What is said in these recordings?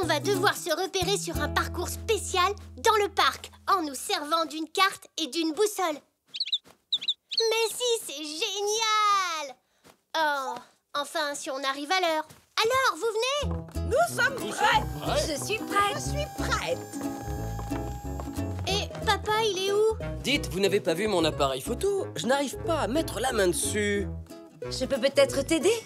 On va devoir se repérer sur un parcours spécial dans le parc en nous servant d'une carte et d'une boussole. Mais si, c'est génial! Oh, enfin, si on arrive à l'heure. Alors, vous venez? Nous sommes prêts. Je suis prête. Je suis prête. Et papa, il est où? Dites, vous n'avez pas vu mon appareil photo? Je n'arrive pas à mettre la main dessus. Je peux peut-être t'aider?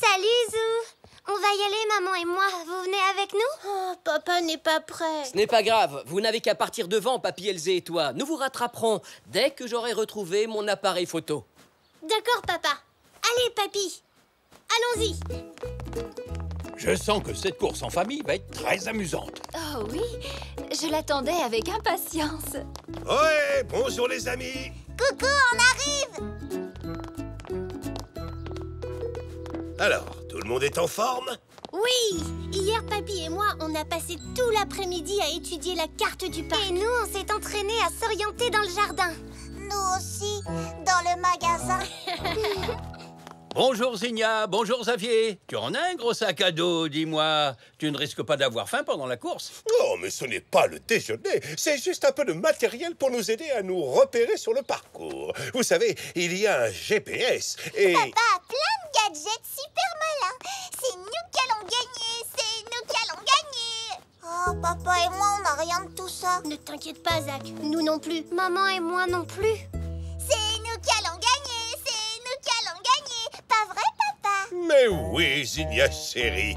Salut, Zou! On va y aller, maman et moi. Vous venez avec nous? Oh, papa n'est pas prêt. Ce n'est pas grave, vous n'avez qu'à partir devant, Papy Elzé et toi. Nous vous rattraperons dès que j'aurai retrouvé mon appareil photo. D'accord, papa. Allez, papy. Allons-y. Je sens que cette course en famille va être très amusante. Oh oui, je l'attendais avec impatience. Ouais, bonjour les amis. Coucou, on arrive. Alors, tout le monde est en forme? Oui. Hier, papy et moi, on a passé tout l'après-midi à étudier la carte du parc. Et nous, on s'est entraînés à s'orienter dans le jardin. Nous aussi, dans le magasin. Bonjour Zigna, bonjour Xavier. Tu en as un gros sac à dos, dis-moi. Tu ne risques pas d'avoir faim pendant la course? Oh, mais ce n'est pas le déjeuner. C'est juste un peu de matériel pour nous aider à nous repérer sur le parcours. Vous savez, il y a un GPS et... Papa a plein de gadgets super malins. C'est nous qui allons gagner, c'est nous qui allons gagner. Oh, papa et moi, on n'a rien de tout ça. Ne t'inquiète pas, Zach. Nous non plus. Maman et moi non plus. C'est nous qui allons gagner, c'est nous qui allons gagner. Pas vrai, papa? Mais oui, Zigna chérie.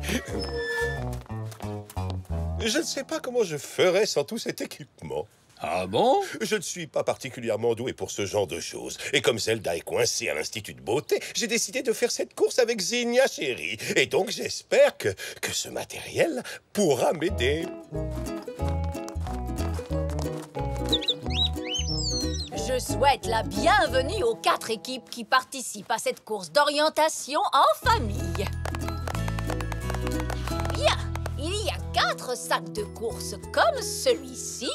Je ne sais pas comment je ferais sans tout cet équipement. Ah bon? Je ne suis pas particulièrement doué pour ce genre de choses. Et comme Zelda est coincée à l'Institut de beauté, j'ai décidé de faire cette course avec Zigna chérie. Et donc j'espère que ce matériel pourra m'aider. Je souhaite la bienvenue aux 4 équipes qui participent à cette course d'orientation en famille. Bien, il y a 4 sacs de course comme celui-ci,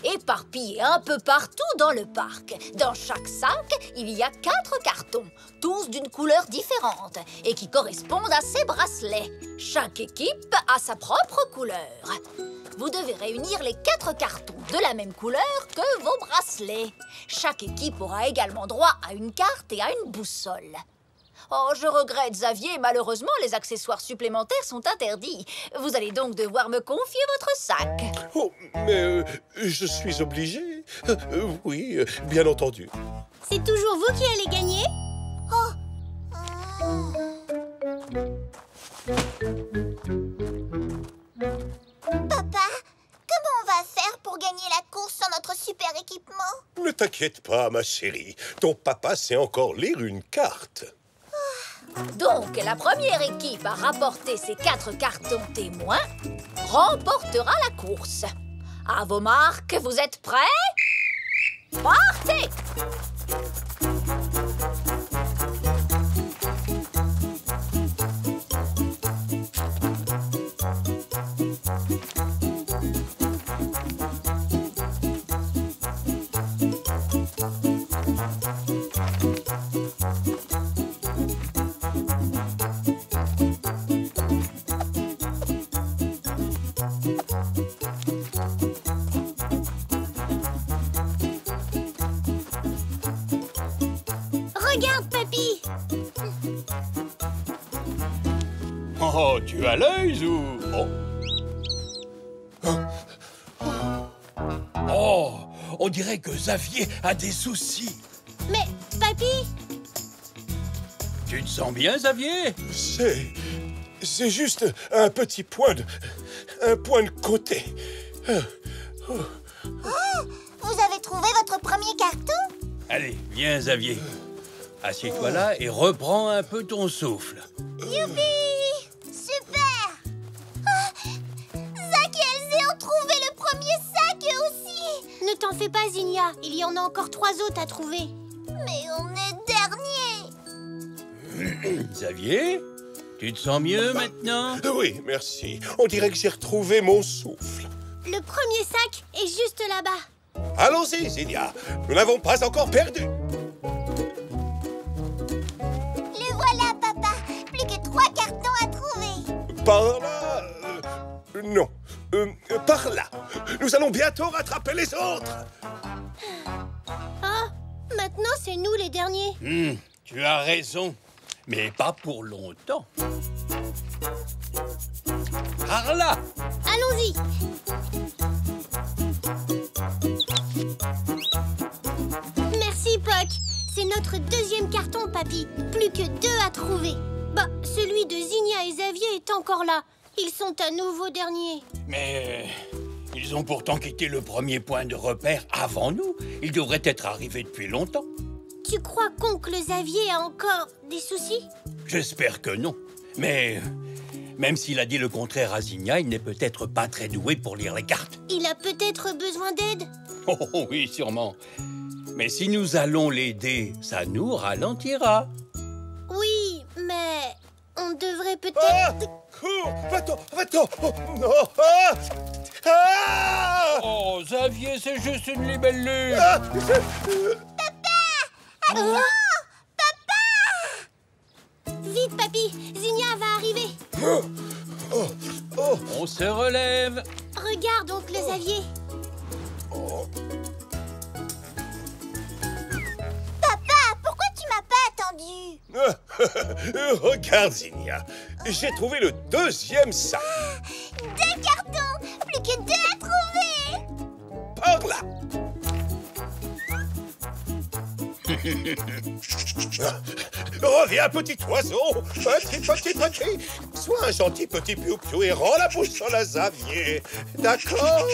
éparpillés un peu partout dans le parc. Dans chaque sac, il y a 4 cartons, tous d'une couleur différente et qui correspondent à ces bracelets. Chaque équipe a sa propre couleur. Vous devez réunir les 4 cartons de la même couleur que vos bracelets. Chaque équipe aura également droit à une carte et à une boussole. Oh, je regrette, Xavier, malheureusement, les accessoires supplémentaires sont interdits. Vous allez donc devoir me confier votre sac. Oh, mais je suis obligé. Oui, bien entendu. C'est toujours vous qui allez gagner? Papa, comment on va faire pour gagner la course sans notre super équipement? Ne t'inquiète pas, ma chérie. Ton papa sait encore lire une carte. Donc, la première équipe à rapporter ces 4 cartons témoins remportera la course. À vos marques, vous êtes prêts? Partez! Regarde, papy. Oh, tu as l'œil, Zou. Oh, on dirait que Xavier a des soucis. Mais, papy, Tu te sens bien, Xavier? C'est juste un petit point de... un point de côté. Oh, vous avez trouvé votre premier carton? Allez, viens, Xavier. Assieds-toi là et reprends un peu ton souffle. Youpi! Super! Oh, Zach et Elzé ont trouvé le premier sac eux aussi! ne t'en fais pas, Zinnia. Il y en a encore 3 autres à trouver. Mais on est dernier! Xavier, tu te sens mieux maintenant? Oui, merci. On dirait que j'ai retrouvé mon souffle. Le premier sac est juste là-bas. Allons-y, Zinnia. Nous n'avons pas encore perdu. Le voilà, papa! Plus que 3 cartons à trouver! Par là... non. Par là. Nous allons bientôt rattraper les autres. Ah, maintenant c'est nous les derniers. Tu as raison, mais pas pour longtemps. Par là. Allons-y. Merci, Puck. C'est notre deuxième carton, papy. Plus que 2 à trouver. Bah, celui de Zinnia et Xavier est encore là. Ils sont à nouveau derniers. Mais ils ont pourtant quitté le premier point de repère avant nous. Ils devraient être arrivés depuis longtemps. Tu crois qu'oncle Xavier a encore des soucis? J'espère que non. Mais même s'il a dit le contraire à Zinnia, il n'est peut-être pas très doué pour lire les cartes. Il a peut-être besoin d'aide. Oh oui, sûrement. Mais si nous allons l'aider, ça nous ralentira. Oui, mais on devrait Ah! peut-être... Cours! Va-t'en! Va-t'en! Oh, non! Ah! Ah! Oh, Xavier, c'est juste une libellule. Ah! Vite, papy. Zinnia va arriver. On se relève. Regarde, oncle Xavier. Papa, pourquoi tu m'as pas attendu? Regarde, Zinnia. J'ai trouvé le deuxième sac. 2 cartons, plus que 2 à trouver. Par là. Reviens, petit oiseau. Petit. Sois un gentil petit piou-piou et rends la boussole à Xavier. D'accord?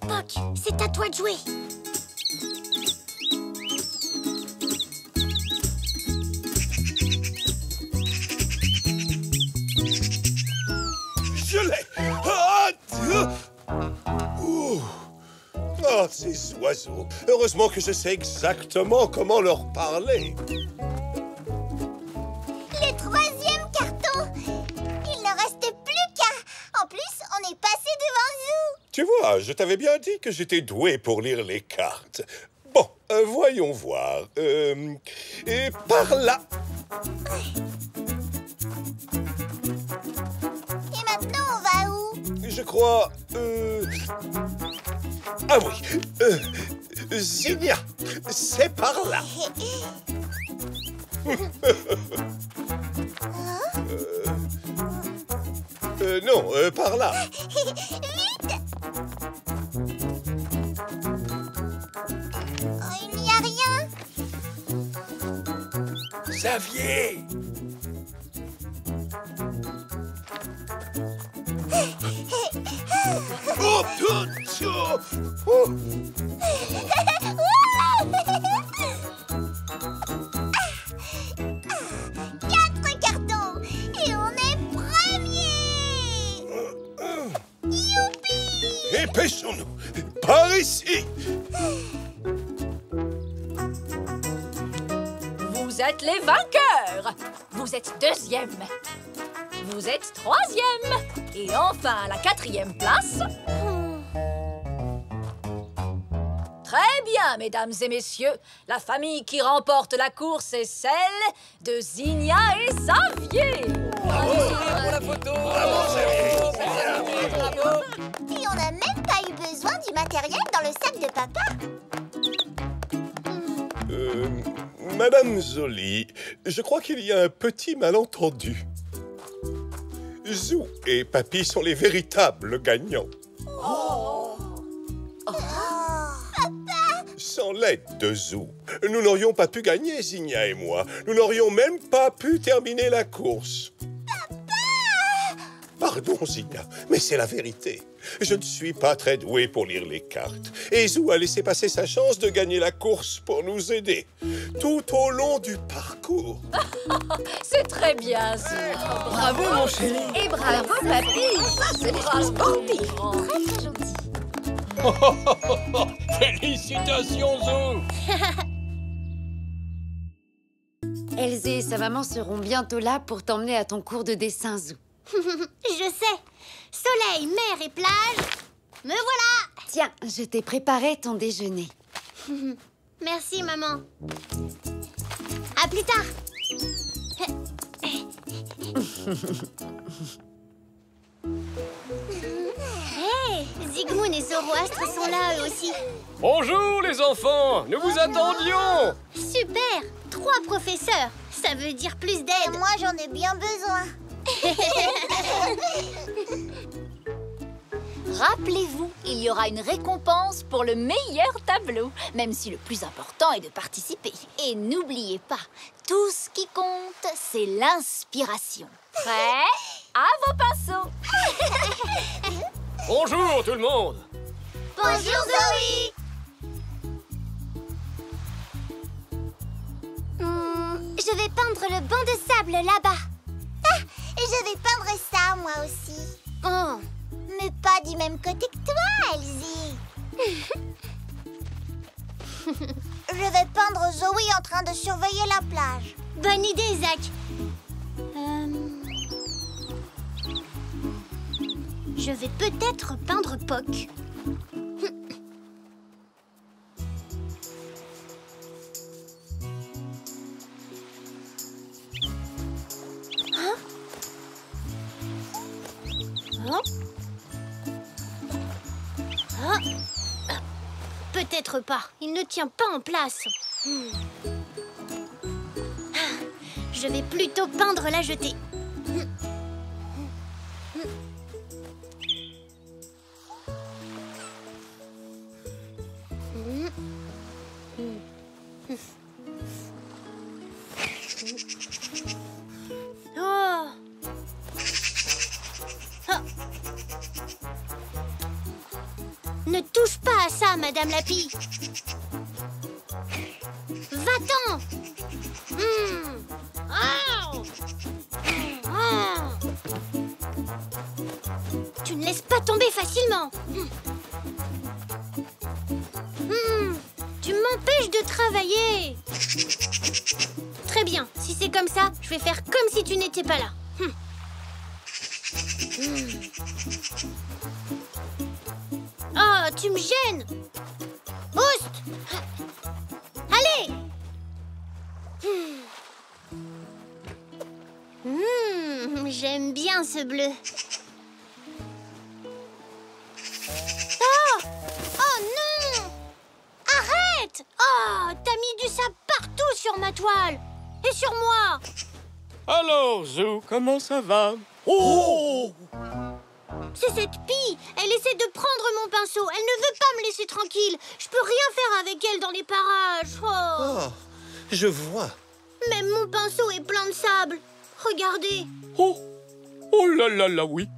Puck, c'est à toi de jouer. Je l'ai. Ah, ouh. Oh, ces oiseaux. Heureusement que je sais exactement comment leur parler. Le 3e carton. Il ne restait plus qu'un. En plus, on est passé devant Zou. Tu vois, je t'avais bien dit que j'étais doué pour lire les cartes. Bon, voyons voir. Et par là. Et maintenant, on va où? Je crois... Ah oui. Zinnia, c'est par là. Non, par là. Oh, il n'y a rien. Xavier. Oh, oh. 4 cartons. Et on est premier. Youpi! Dépêchons-nous. Par ici. Vous êtes les vainqueurs. Vous êtes 2e. Vous êtes 3e. Et enfin, à la 4e place. Très bien, mesdames et messieurs. La famille qui remporte la course est celle de Zinnia et Xavier. Bravo, pour la photo. Bravo. Et on n'a même pas eu besoin du matériel dans le sac de papa. Madame Zoli, je crois qu'il y a un petit malentendu. Zou et Papy sont les véritables gagnants. Sans l'aide de Zou, nous n'aurions pas pu gagner, Zinnia et moi. Nous n'aurions même pas pu terminer la course. Pardon, Zinnia, mais c'est la vérité. Je ne suis pas très doué pour lire les cartes. Et Zou a laissé passer sa chance de gagner la course pour nous aider. Tout au long du parcours. C'est très bien, Zou. Bravo, mon chéri. Et bravo, papy. C'est bravo, sportif. Très gentil. Félicitations, Zou. Elsa et sa maman seront bientôt là pour t'emmener à ton cours de dessin, Zou. Je sais. Soleil, mer et plage. Me voilà. Tiens, je t'ai préparé ton déjeuner. Merci, maman. À plus tard. Hey, Zygmunt et Zoroastre sont là eux aussi. Bonjour les enfants, nous vous attendions. Super, 3 professeurs. Ça veut dire plus Et d'aide. moi, j'en ai bien besoin. Rappelez-vous, il y aura une récompense pour le meilleur tableau, même si le plus important est de participer. Et n'oubliez pas, tout ce qui compte, c'est l'inspiration. Prêt? À vos pinceaux! Bonjour tout le monde. Bonjour Zoé. Je vais peindre le banc de sable là-bas. Ah, et je vais peindre ça, moi aussi. Oh, Mais pas du même côté que toi, Elsie. Je vais peindre Zoé en train de surveiller la plage. bonne idée, Zach. Je vais peut-être peindre Poc. Hein? Hein? Ah. Ah. Peut-être pas. Il ne tient pas en place. Je vais plutôt peindre la jetée. Oh. Ah. Ne touche pas à ça, Madame Lapi. Va-t'en. Tu ne laisses pas tomber facilement. Tu m'empêches de travailler. Très bien, si c'est comme ça, je vais faire comme si tu n'étais pas là. Oh, tu me gênes. Oust. Allez. J'aime bien ce bleu. Oh! Oh non! Arrête! Oh, t'as mis du sable partout sur ma toile. Et sur moi. Alors Zou, comment ça va? Oh! C'est cette pie. Elle essaie de prendre mon pinceau. Elle ne veut pas me laisser tranquille. Je peux rien faire avec elle dans les parages. Oh. Oh, je vois. Même mon pinceau est plein de sable. Regardez. Oh! Oh là là là, oui.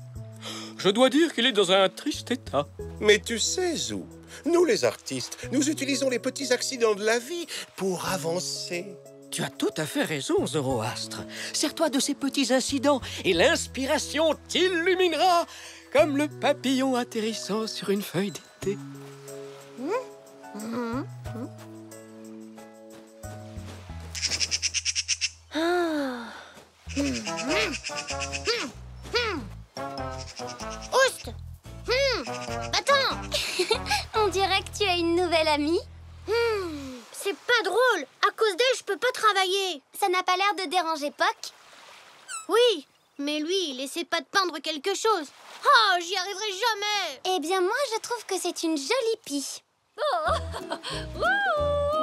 Je dois dire qu'il est dans un triste état. Mais tu sais, Zou, nous les artistes, nous utilisons les petits accidents de la vie pour avancer. Tu as tout à fait raison, Zoroastre. Sers-toi de ces petits incidents et l'inspiration t'illuminera comme le papillon atterrissant sur une feuille d'été. Oust. Attends. On dirait que tu as une nouvelle amie. C'est pas drôle. À cause d'elle, je peux pas travailler. Ça n'a pas l'air de déranger Poc. Oui, mais lui, il essaie pas de peindre quelque chose. Oh, j'y arriverai jamais. Eh bien, moi, je trouve que c'est une jolie pie.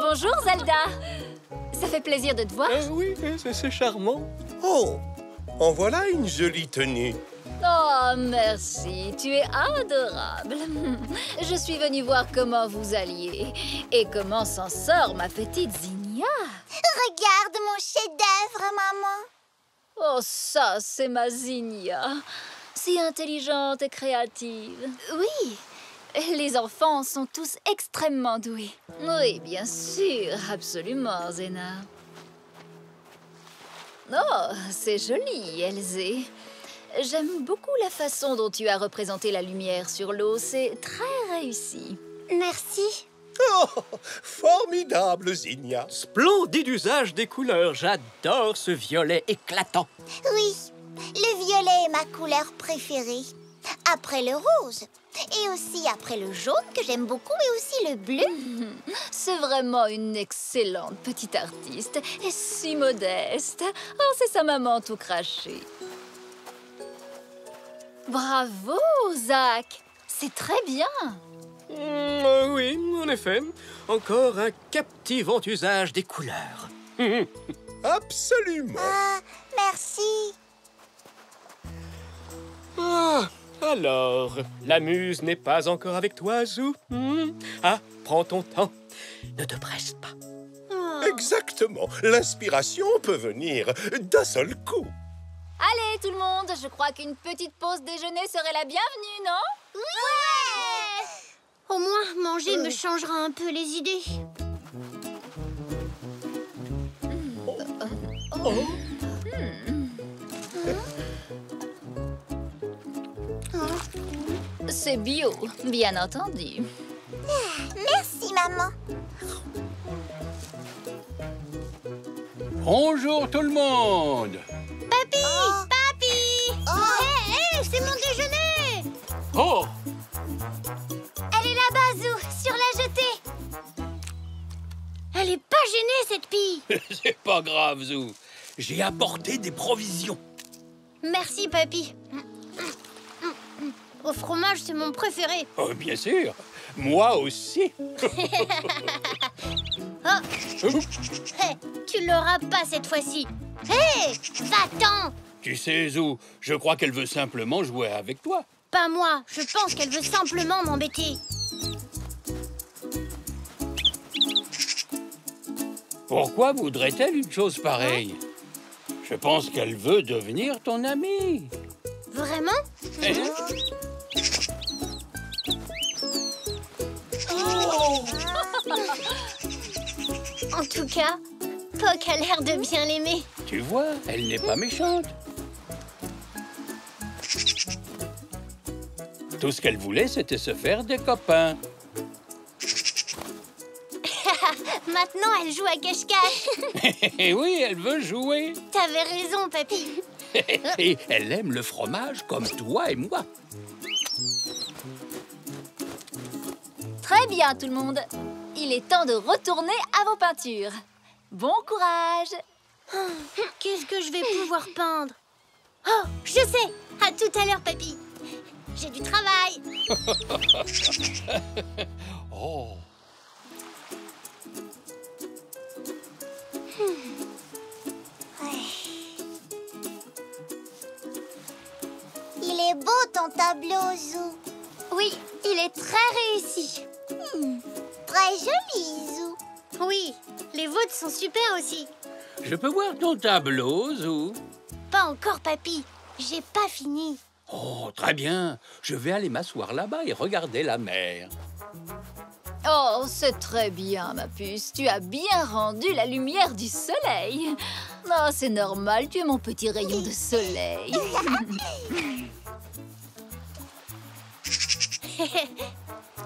Bonjour Zelda. Ça fait plaisir de te voir. Oui, c'est charmant. Oh, en voilà une jolie tenue. Oh, merci, tu es adorable. Je suis venue voir comment vous alliez et comment s'en sort ma petite Zinnia. Regarde mon chef-d'œuvre, maman. Oh, ça, c'est ma Zinnia. Si intelligente et créative. Oui, les enfants sont tous extrêmement doués. Oui, bien sûr, absolument, Zena. Oh, c'est joli, Elzé. J'aime beaucoup la façon dont tu as représenté la lumière sur l'eau. C'est très réussi. Merci. Oh, formidable, Zinnia. Splendide usage des couleurs. J'adore ce violet éclatant. Oui, le violet est ma couleur préférée. Après le rose. Et aussi après le jaune que j'aime beaucoup et aussi le bleu. C'est vraiment une excellente petite artiste et si modeste. Oh, c'est sa maman tout craché. Bravo, Zach. C'est très bien. Oui, en effet. Encore un captivant usage des couleurs. Absolument. Ah, merci. Ah, alors, la muse n'est pas encore avec toi, Zou? Ah, prends ton temps. Ne te presse pas. Exactement. L'inspiration peut venir d'un seul coup. Allez, tout le monde, je crois qu'une petite pause déjeuner serait la bienvenue, non? Ouais! Au moins, manger me changera un peu les idées. C'est bio, bien entendu. Merci, maman. Bonjour tout le monde. Papy! Papy! Hé, c'est mon déjeuner! Oh, Elle est là-bas, Zou, sur la jetée. Elle est pas gênée, cette pie. c'est pas grave, Zou. J'ai apporté des provisions. Merci, Papy. Au fromage, c'est mon préféré. Oh, bien sûr. Moi aussi. Oh. Hé, tu l'auras pas cette fois-ci. Hé, va-t'en. Tu sais, Zou, je crois qu'elle veut simplement jouer avec toi. Pas moi, je pense qu'elle veut simplement m'embêter. Pourquoi voudrait-elle une chose pareille? Je pense qu'elle veut devenir ton amie. Vraiment? Hein? En tout cas, Poc a l'air de bien l'aimer. Tu vois, elle n'est pas méchante. Tout ce qu'elle voulait, c'était se faire des copains. Maintenant, elle joue à cache-cache. Et oui, elle veut jouer. T'avais raison, Papy. Et elle aime le fromage comme toi et moi. Très bien, tout le monde. Il est temps de retourner à vos peintures. Bon courage. Qu'est-ce que je vais pouvoir peindre? Oh, je sais. À tout à l'heure, Papy. J'ai du travail. Oh. Il est beau ton tableau, Zou. Oui, il est très réussi. Très joli, Zou. Oui, les vôtres sont super aussi. Je peux voir ton tableau, Zou? Pas encore, Papy. J'ai pas fini. Oh, très bien. Je vais aller m'asseoir là-bas et regarder la mer. Oh, c'est très bien, ma puce. Tu as bien rendu la lumière du soleil. Oh, c'est normal, tu es mon petit rayon de soleil.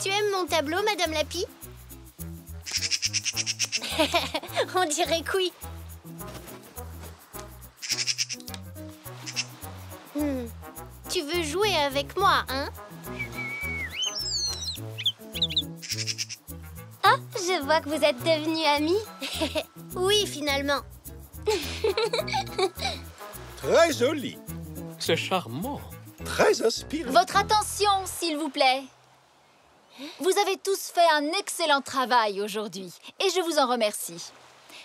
Tu aimes mon tableau, Madame Lapi? On dirait que oui. Tu veux jouer avec moi, hein? Ah, je vois que vous êtes devenus amis. Oui, finalement. Très joli. C'est charmant. Très inspirant. Votre attention, s'il vous plaît. Vous avez tous fait un excellent travail aujourd'hui et je vous en remercie.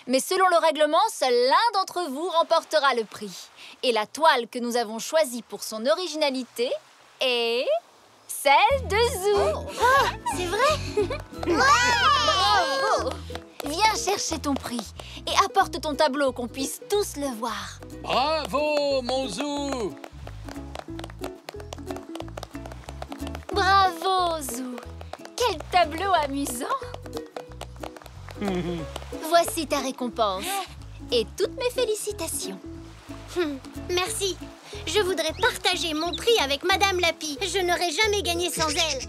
Mais selon le règlement, seul l'un d'entre vous remportera le prix. Et la toile que nous avons choisie pour son originalité est celle de Zou. C'est vrai? Bravo! Viens chercher ton prix et apporte ton tableau qu'on puisse tous le voir. Bravo, mon Zou! Bravo, Zou! Quel tableau amusant! Voici ta récompense et toutes mes félicitations. Merci. Je voudrais partager mon prix avec Madame Lapi. Je n'aurais jamais gagné sans elle.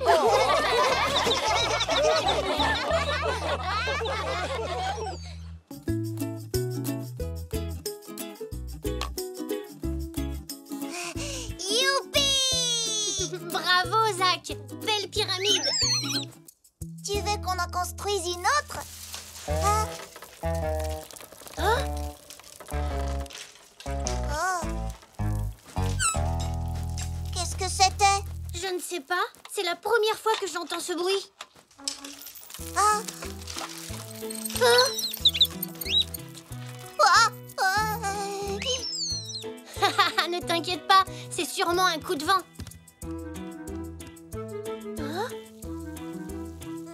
Youpi! Bravo, Zach. Zach! Belle pyramide! Tu veux qu'on en construise une autre? Hein? Hein? Oh. Qu'est-ce que c'était? Je ne sais pas. C'est la première fois que j'entends ce bruit. Ah. Hein? Ah. Ne t'inquiète pas, c'est sûrement un coup de vent. Hein?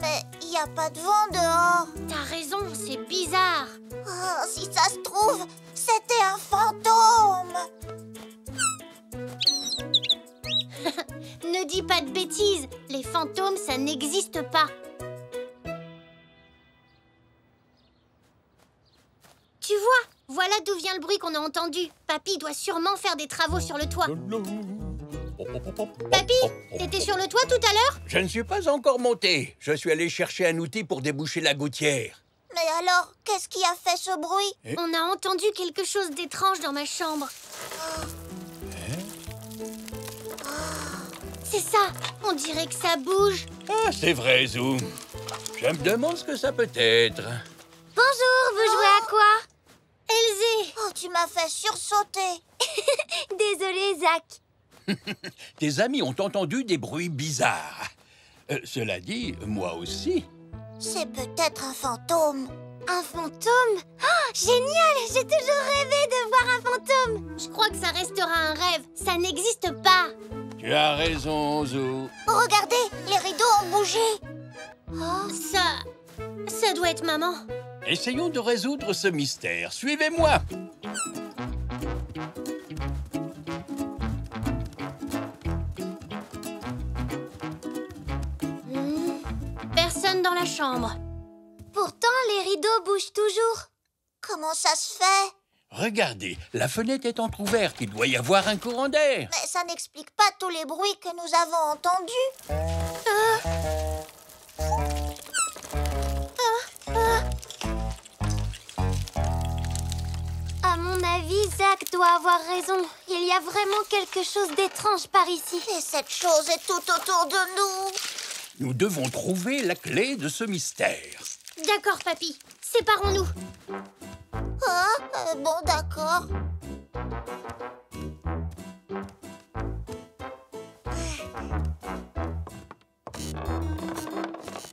Mais il n'y a pas de vent dehors. T'as raison, c'est bizarre. Oh, si ça se trouve, c'était un fantôme. Ne dis pas de bêtises. Les fantômes, ça n'existe pas. Tu vois, voilà d'où vient le bruit qu'on a entendu. Papy doit sûrement faire des travaux sur le toit. Papy, t'étais sur le toit tout à l'heure? Je ne suis pas encore monté. Je suis allé chercher un outil pour déboucher la gouttière. Mais alors, qu'est-ce qui a fait ce bruit? On a entendu quelque chose d'étrange dans ma chambre. C'est ça, on dirait que ça bouge. Ah, c'est vrai, Zou. Je me demande ce que ça peut être. Bonjour, vous jouez à quoi? Elzé. Oh, tu m'as fait sursauter. Désolé, Zach. Tes amis ont entendu des bruits bizarres. Cela dit, moi aussi. C'est peut-être un fantôme. Un fantôme? Oh, génial! J'ai toujours rêvé de voir un fantôme. Je crois que ça restera un rêve. Ça n'existe pas. Tu as raison, Zou. Oh, regardez, les rideaux ont bougé. Oh, ça doit être maman. Essayons de résoudre ce mystère. Suivez-moi. Personne dans la chambre. Pourtant, les rideaux bougent toujours. Comment ça se fait? Regardez, la fenêtre est entrouverte. Il doit y avoir un courant d'air. Mais ça n'explique pas tous les bruits que nous avons entendus. À mon avis, Zach doit avoir raison. Il y a vraiment quelque chose d'étrange par ici. Et cette chose est tout autour de nous. Nous devons trouver la clé de ce mystère. D'accord, papy. Séparons-nous. Ah, bon, d'accord.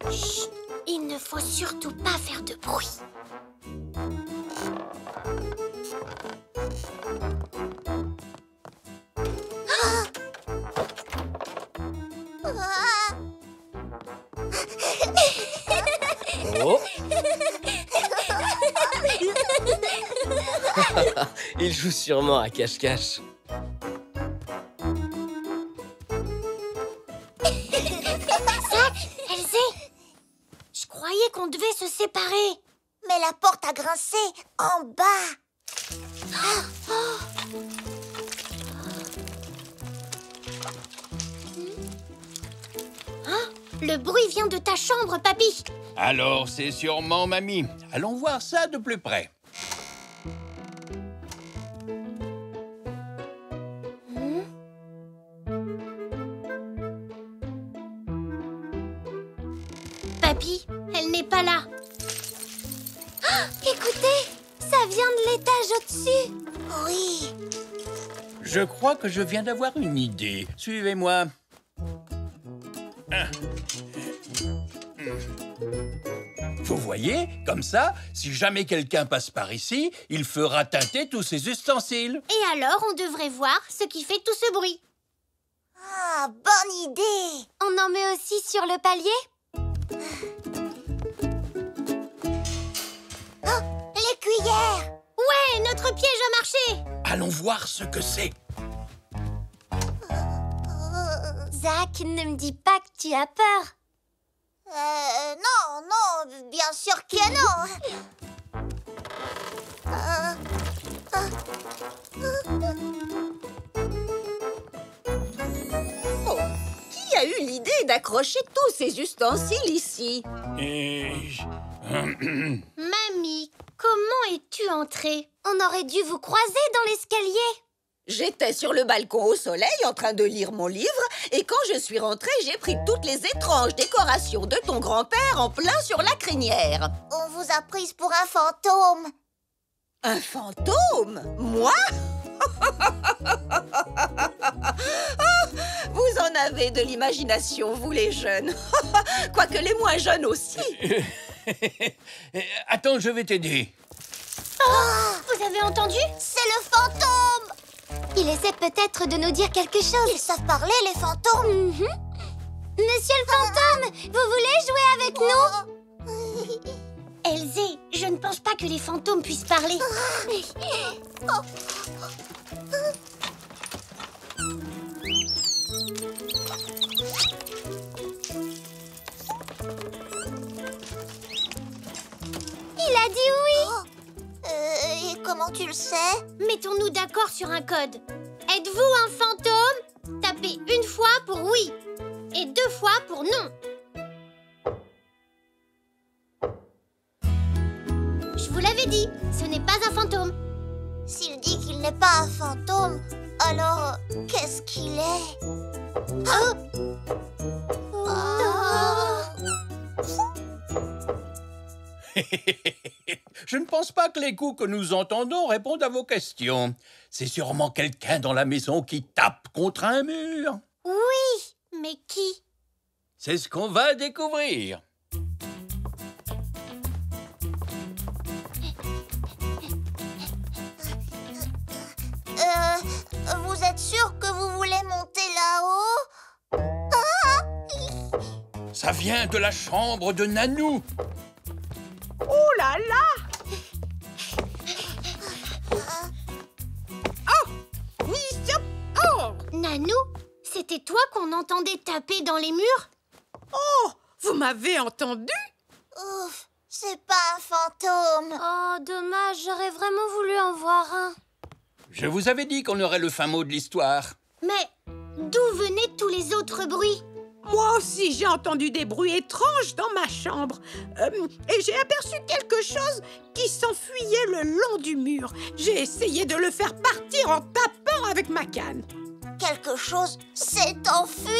Chut, il ne faut surtout pas faire de bruit. Ah. Oh. Il joue sûrement à cache-cache. Zach, Elzé, je croyais qu'on devait se séparer. Mais la porte a grincé en bas. Le bruit vient de ta chambre, papy. Alors, c'est sûrement mamie. Allons voir ça de plus près. Papy, elle n'est pas là. Ah, écoutez, ça vient de l'étage au-dessus. Oui. Je crois que je viens d'avoir une idée. Suivez-moi. Vous voyez, comme ça, si jamais quelqu'un passe par ici, il fera teinter tous ses ustensiles. Et alors, on devrait voir ce qui fait tout ce bruit. Ah, bonne idée. On en met aussi sur le palier? Oh, les cuillères. Ouais, notre piège a marché. Allons voir ce que c'est. Zach, ne me dis pas que tu as peur. Non, bien sûr que non. Oh, qui a eu l'idée d'accrocher tous ces ustensiles ici? Mamie, comment es-tu entrée? On aurait dû vous croiser dans l'escalier. J'étais sur le balcon au soleil en train de lire mon livre et quand je suis rentrée, j'ai pris toutes les étranges décorations de ton grand-père en plein sur la crinière. On vous a prise pour un fantôme. Un fantôme? Moi? Vous en avez de l'imagination, vous les jeunes. Quoique les moins jeunes aussi. Attends, je vais t'aider. Vous avez entendu? C'est le fantôme. Il essaie peut-être de nous dire quelque chose. Ils savent parler, les fantômes. Monsieur le fantôme, vous voulez jouer avec nous? Elzé, je ne pense pas que les fantômes puissent parler. Il a dit oui. Et comment tu le sais? Mettons-nous d'accord sur un code. Êtes-vous un fantôme? Tapez une fois pour oui et 2 fois pour non. Je vous l'avais dit, ce n'est pas un fantôme. S'il dit qu'il n'est pas un fantôme, alors qu'est-ce qu'il est? Je ne pense pas que les coups que nous entendons répondent à vos questions. C'est sûrement quelqu'un dans la maison qui tape contre un mur. Oui, mais qui? C'est ce qu'on va découvrir. Vous êtes sûr que vous voulez monter là-haut? Ça vient de la chambre de Nanou. Oh là là! Nanou, c'était toi qu'on entendait taper dans les murs? Oh, vous m'avez entendu? Ouf, c'est pas un fantôme. Oh, dommage, j'aurais vraiment voulu en voir un. Je vous avais dit qu'on aurait le fin mot de l'histoire. Mais d'où venaient tous les autres bruits? Moi aussi, j'ai entendu des bruits étranges dans ma chambre. Et j'ai aperçu quelque chose qui s'enfuyait le long du mur. J'ai essayé de le faire partir en tapant avec ma canne. Quelque chose s'est enfui.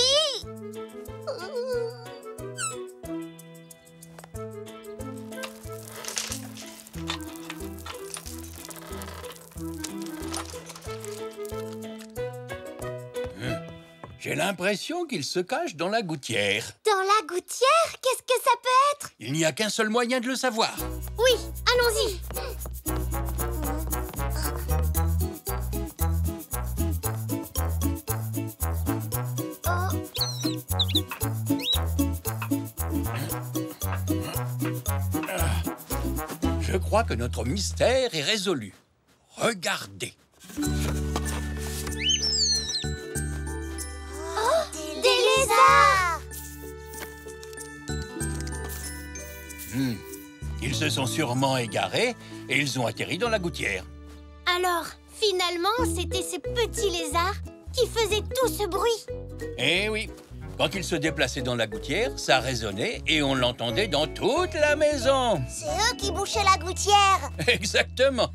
J'ai l'impression qu'il se cache dans la gouttière. Dans la gouttière? Qu'est-ce que ça peut être? Il n'y a qu'un seul moyen de le savoir. Oui, allons-y. Je crois que notre mystère est résolu. Regardez. Des lézards. Ils se sont sûrement égarés et ils ont atterri dans la gouttière. Alors, finalement, c'était ces petits lézards qui faisaient tout ce bruit. Eh oui, quand ils se déplaçaient dans la gouttière, ça résonnait et on l'entendait dans toute la maison. C'est eux qui bouchaient la gouttière. Exactement.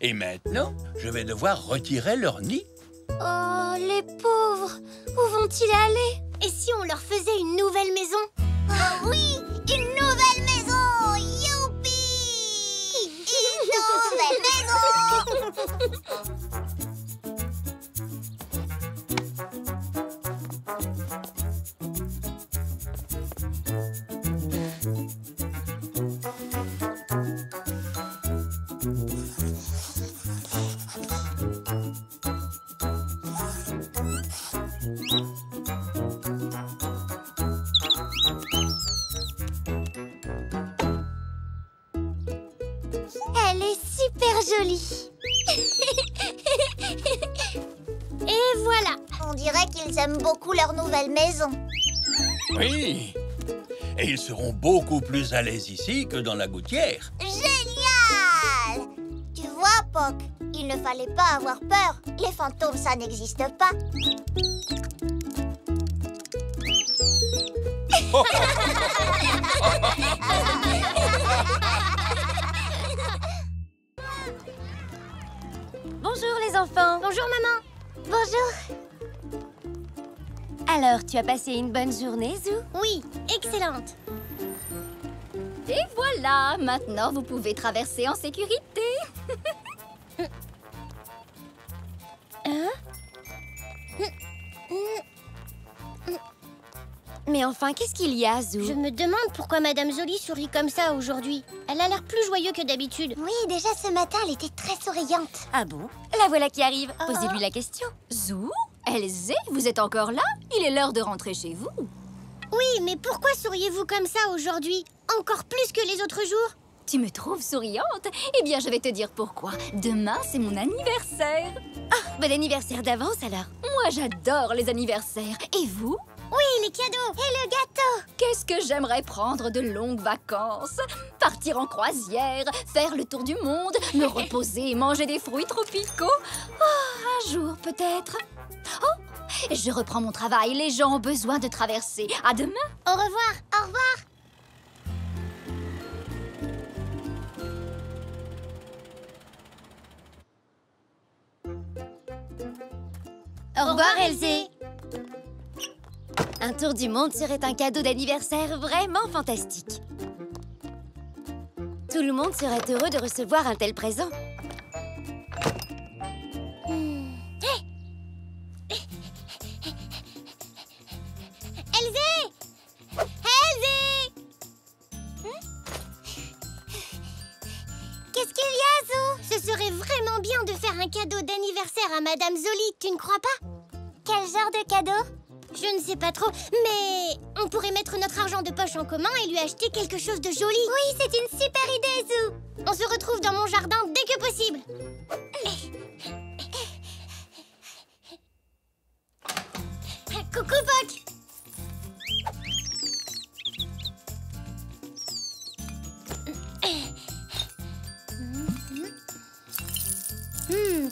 Et maintenant, je vais devoir retirer leur nid. Oh, les pauvres! Où vont-ils aller? Et si on leur faisait une nouvelle maison? Oh oui, une nouvelle maison. Youpi! Une nouvelle maison. Elle est super jolie. Et voilà. On dirait qu'ils aiment beaucoup leur nouvelle maison. Oui. Et ils seront beaucoup plus à l'aise ici que dans la gouttière. Génial! Tu vois, Poc, il ne fallait pas avoir peur. Les fantômes, ça n'existe pas. Bonjour les enfants. Bonjour maman. Bonjour. Alors, tu as passé une bonne journée, Zou? Oui, excellente. Et voilà, maintenant vous pouvez traverser en sécurité. Mais enfin, qu'est-ce qu'il y a, Zou? Je me demande pourquoi Madame Zoli sourit comme ça aujourd'hui. Elle a l'air plus joyeuse que d'habitude. Oui, déjà ce matin, elle était très souriante. Ah bon? La voilà qui arrive. Posez-lui la question. Zou, Elzé, vous êtes encore là? Il est l'heure de rentrer chez vous. Oui, mais pourquoi souriez-vous comme ça aujourd'hui? Encore plus que les autres jours? Tu me trouves souriante? Eh bien, je vais te dire pourquoi. Demain, c'est mon anniversaire. Ah, bon anniversaire d'avance alors. Moi, j'adore les anniversaires. Et vous? Oui, les cadeaux. Et le gâteau. Qu'est-ce que j'aimerais prendre de longues vacances? Partir en croisière, faire le tour du monde, me reposer et manger des fruits tropicaux. Oh, un jour peut-être. Oh, je reprends mon travail. Les gens ont besoin de traverser. À demain. Au revoir. Au revoir. Au revoir, Elzé. Un tour du monde serait un cadeau d'anniversaire vraiment fantastique. Tout le monde serait heureux de recevoir un tel présent. Elzé! Elzé! Qu'est-ce qu'il y a, Zou? Ce serait vraiment bien de faire un cadeau d'anniversaire à Madame Zoli, tu ne crois pas? Quel genre de cadeau? Je ne sais pas trop, mais on pourrait mettre notre argent de poche en commun et lui acheter quelque chose de joli. Oui, c'est une super idée, Zou. On se retrouve dans mon jardin dès que possible. Coucou, Poc.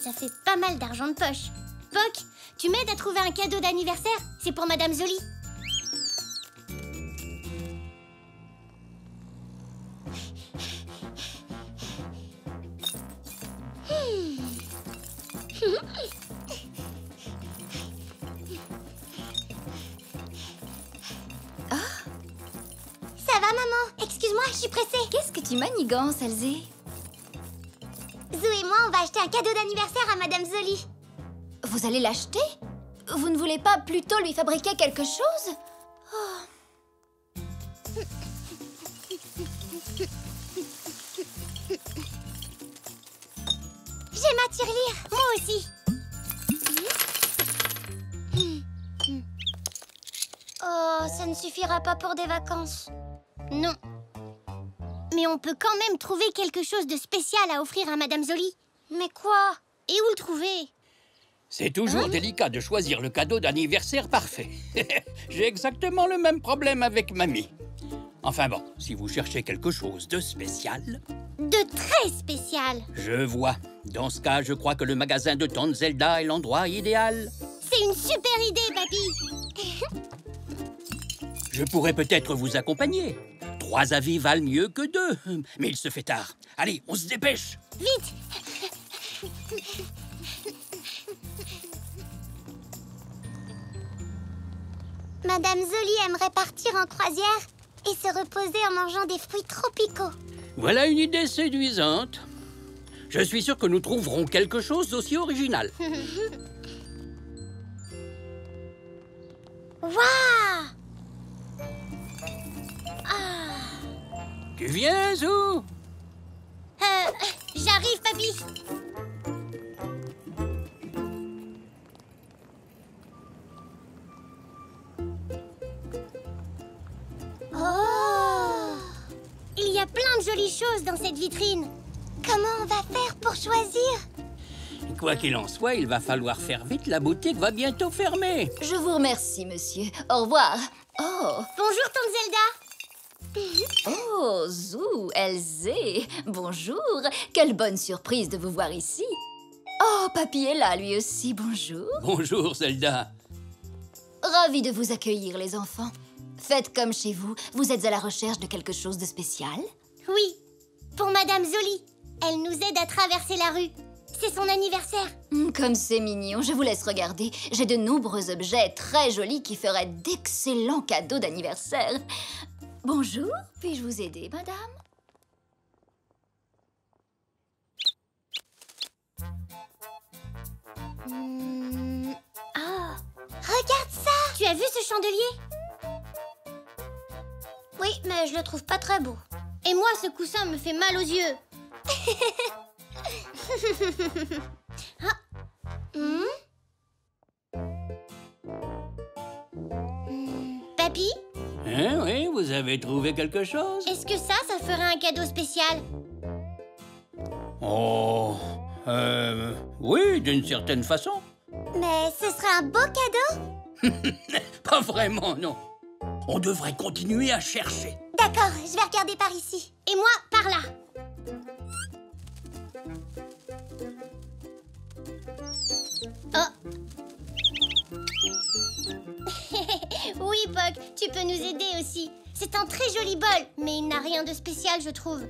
Ça fait pas mal d'argent de poche. Poc, tu m'aides à trouver un cadeau d'anniversaire? C'est pour Madame Zoli. Ça va, maman? Excuse-moi, je suis pressée. Qu'est-ce que tu manigances, Elzé? Zou et moi, on va acheter un cadeau d'anniversaire à Madame Zoli. Vous allez l'acheter? Vous ne voulez pas plutôt lui fabriquer quelque chose? J'ai ma tirelire. Moi aussi. Oh, ça ne suffira pas pour des vacances. Non. Mais on peut quand même trouver quelque chose de spécial à offrir à Madame Zoli. Mais quoi? Et où le trouver? C'est toujours délicat de choisir le cadeau d'anniversaire parfait. J'ai exactement le même problème avec mamie. Enfin bon, si vous cherchez quelque chose de spécial... De très spécial. Je vois. Dans ce cas, je crois que le magasin de Tante Zelda est l'endroit idéal. C'est une super idée, papy. Je pourrais peut-être vous accompagner. 3 avis valent mieux que 2. Mais il se fait tard. Allez, on se dépêche. Vite. Madame Zoli aimerait partir en croisière et se reposer en mangeant des fruits tropicaux. Voilà une idée séduisante. Je suis sûr que nous trouverons quelque chose d'aussi original. Waouh! Tu viens, Zou? J'arrive, papy. Oh! Il y a plein de jolies choses dans cette vitrine. Comment on va faire pour choisir? Quoi qu'il en soit, il va falloir faire vite. La boutique va bientôt fermer. Je vous remercie, monsieur. Au revoir. Oh, Bonjour, Tante Zelda. oh, Zou, Elzé. Bonjour. Quelle bonne surprise de vous voir ici. Oh, papy est là, lui aussi. Bonjour. Bonjour, Zelda. Ravi de vous accueillir, les enfants. Faites comme chez vous. Vous êtes à la recherche de quelque chose de spécial? Oui, pour Madame Zoli. Elle nous aide à traverser la rue. c'est son anniversaire. Comme c'est mignon, je vous laisse regarder. J'ai de nombreux objets très jolis qui feraient d'excellents cadeaux d'anniversaire. Bonjour, puis-je vous aider, madame? Oh, regarde ça! Tu as vu ce chandelier? Oui, mais je le trouve pas très beau. Et moi, ce coussin me fait mal aux yeux. Ah. Papy? Hein, oui, vous avez trouvé quelque chose? Est-ce que ça ferait un cadeau spécial? Oh, oui, d'une certaine façon. Mais ce serait un beau cadeau? Pas vraiment, non. On devrait continuer à chercher. D'accord, je vais regarder par ici. Et moi, par là. Oh. Oui, Poc, tu peux nous aider aussi. C'est un très joli bol, mais il n'a rien de spécial, je trouve.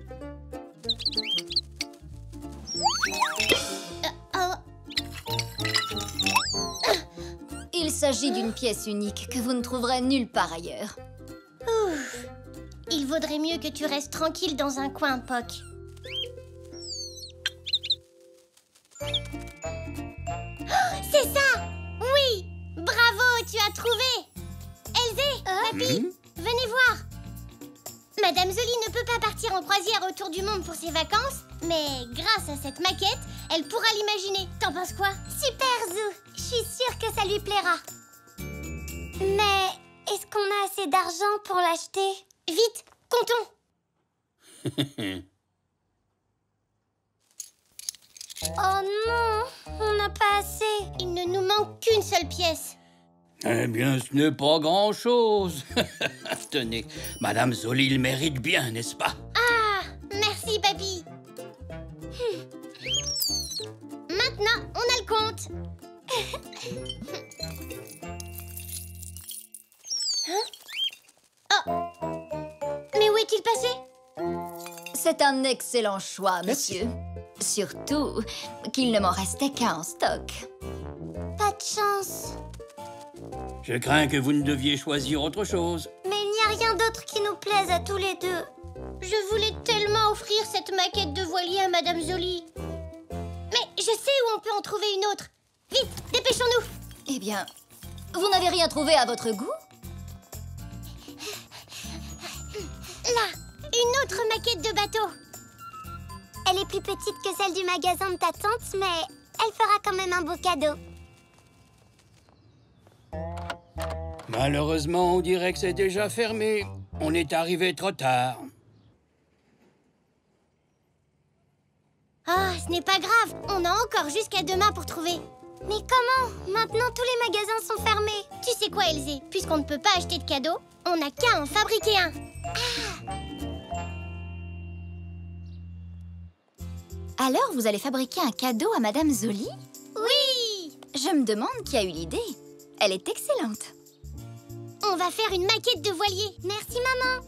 Il s'agit d'une pièce unique que vous ne trouverez nulle part ailleurs. Ouf. Il vaudrait mieux que tu restes tranquille dans un coin, Poc. Oh, c'est ça! Oui! Bravo, tu as trouvé! Elzé, Papy, venez voir! Madame Zoli ne peut pas partir en croisière autour du monde pour ses vacances, mais grâce à cette maquette, elle pourra l'imaginer. T'en penses quoi? Super, Zou. Je suis sûre que ça lui plaira. Mais est-ce qu'on a assez d'argent pour l'acheter? Vite, comptons! Oh non, on n'a pas assez. Il ne nous manque qu'une seule pièce. Eh bien, ce n'est pas grand-chose. Tenez, Madame Zoli le mérite bien, n'est-ce pas? Ah, merci, Papy. Maintenant, on a le compte. Hein? Oh. Mais où est-il passé? C'est un excellent choix, monsieur. Surtout qu'il ne m'en restait qu'un en stock. Pas de chance. Je crains que vous ne deviez choisir autre chose. Mais il n'y a rien d'autre qui nous plaise à tous les deux. Je voulais tellement offrir cette maquette de voilier à Madame Zoli. Mais je sais où on peut en trouver une autre. Vite, dépêchons-nous. Eh bien, vous n'avez rien trouvé à votre goût? Là, une autre maquette de bateau. Elle est plus petite que celle du magasin de ta tante, mais elle fera quand même un beau cadeau. Malheureusement, on dirait que c'est déjà fermé. On est arrivé trop tard. Ah, ce n'est pas grave. On a encore jusqu'à demain pour trouver. Mais comment? Maintenant, tous les magasins sont fermés. Tu sais quoi, Elzé? Puisqu'on ne peut pas acheter de cadeaux, on n'a qu'à en fabriquer un. Alors, vous allez fabriquer un cadeau à Madame Zoli? Oui! Je me demande qui a eu l'idée. Elle est excellente. On va faire une maquette de voilier. Merci, maman.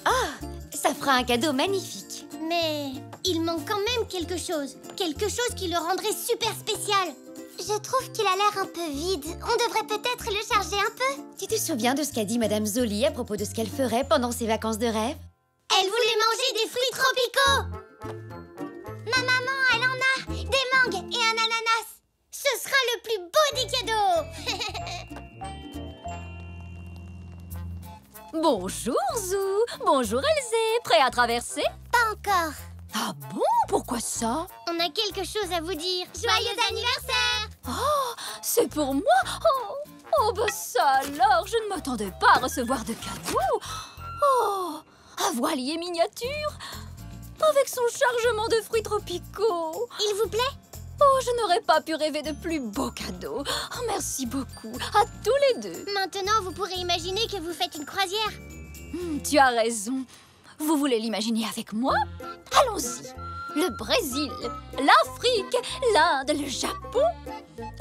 Ah, ça fera un cadeau magnifique. Mais il manque quand même quelque chose. Quelque chose qui le rendrait super spécial. Je trouve qu'il a l'air un peu vide. On devrait peut-être le charger un peu. Tu te souviens de ce qu'a dit Madame Zoli à propos de ce qu'elle ferait pendant ses vacances de rêve? Elle voulait manger des fruits tropicaux. Ma maman, elle en a. Des mangues et un ananas. Ce sera le plus beau des cadeaux. Bonjour, Zou. Bonjour, Elzé. Prêt à traverser? Pas encore. Ah bon? Pourquoi ça? On a quelque chose à vous dire. Joyeux anniversaire! Oh, c'est pour moi? Oh, bah ça alors, je ne m'attendais pas à recevoir de cadeaux. Oh, un voilier miniature avec son chargement de fruits tropicaux. Il vous plaît? Oh, je n'aurais pas pu rêver de plus beau cadeau. Oh, merci beaucoup, à tous les deux. Maintenant, vous pourrez imaginer que vous faites une croisière. Tu as raison. Vous voulez l'imaginer avec moi? Allons-y. le Brésil, l'Afrique, l'Inde, le Japon.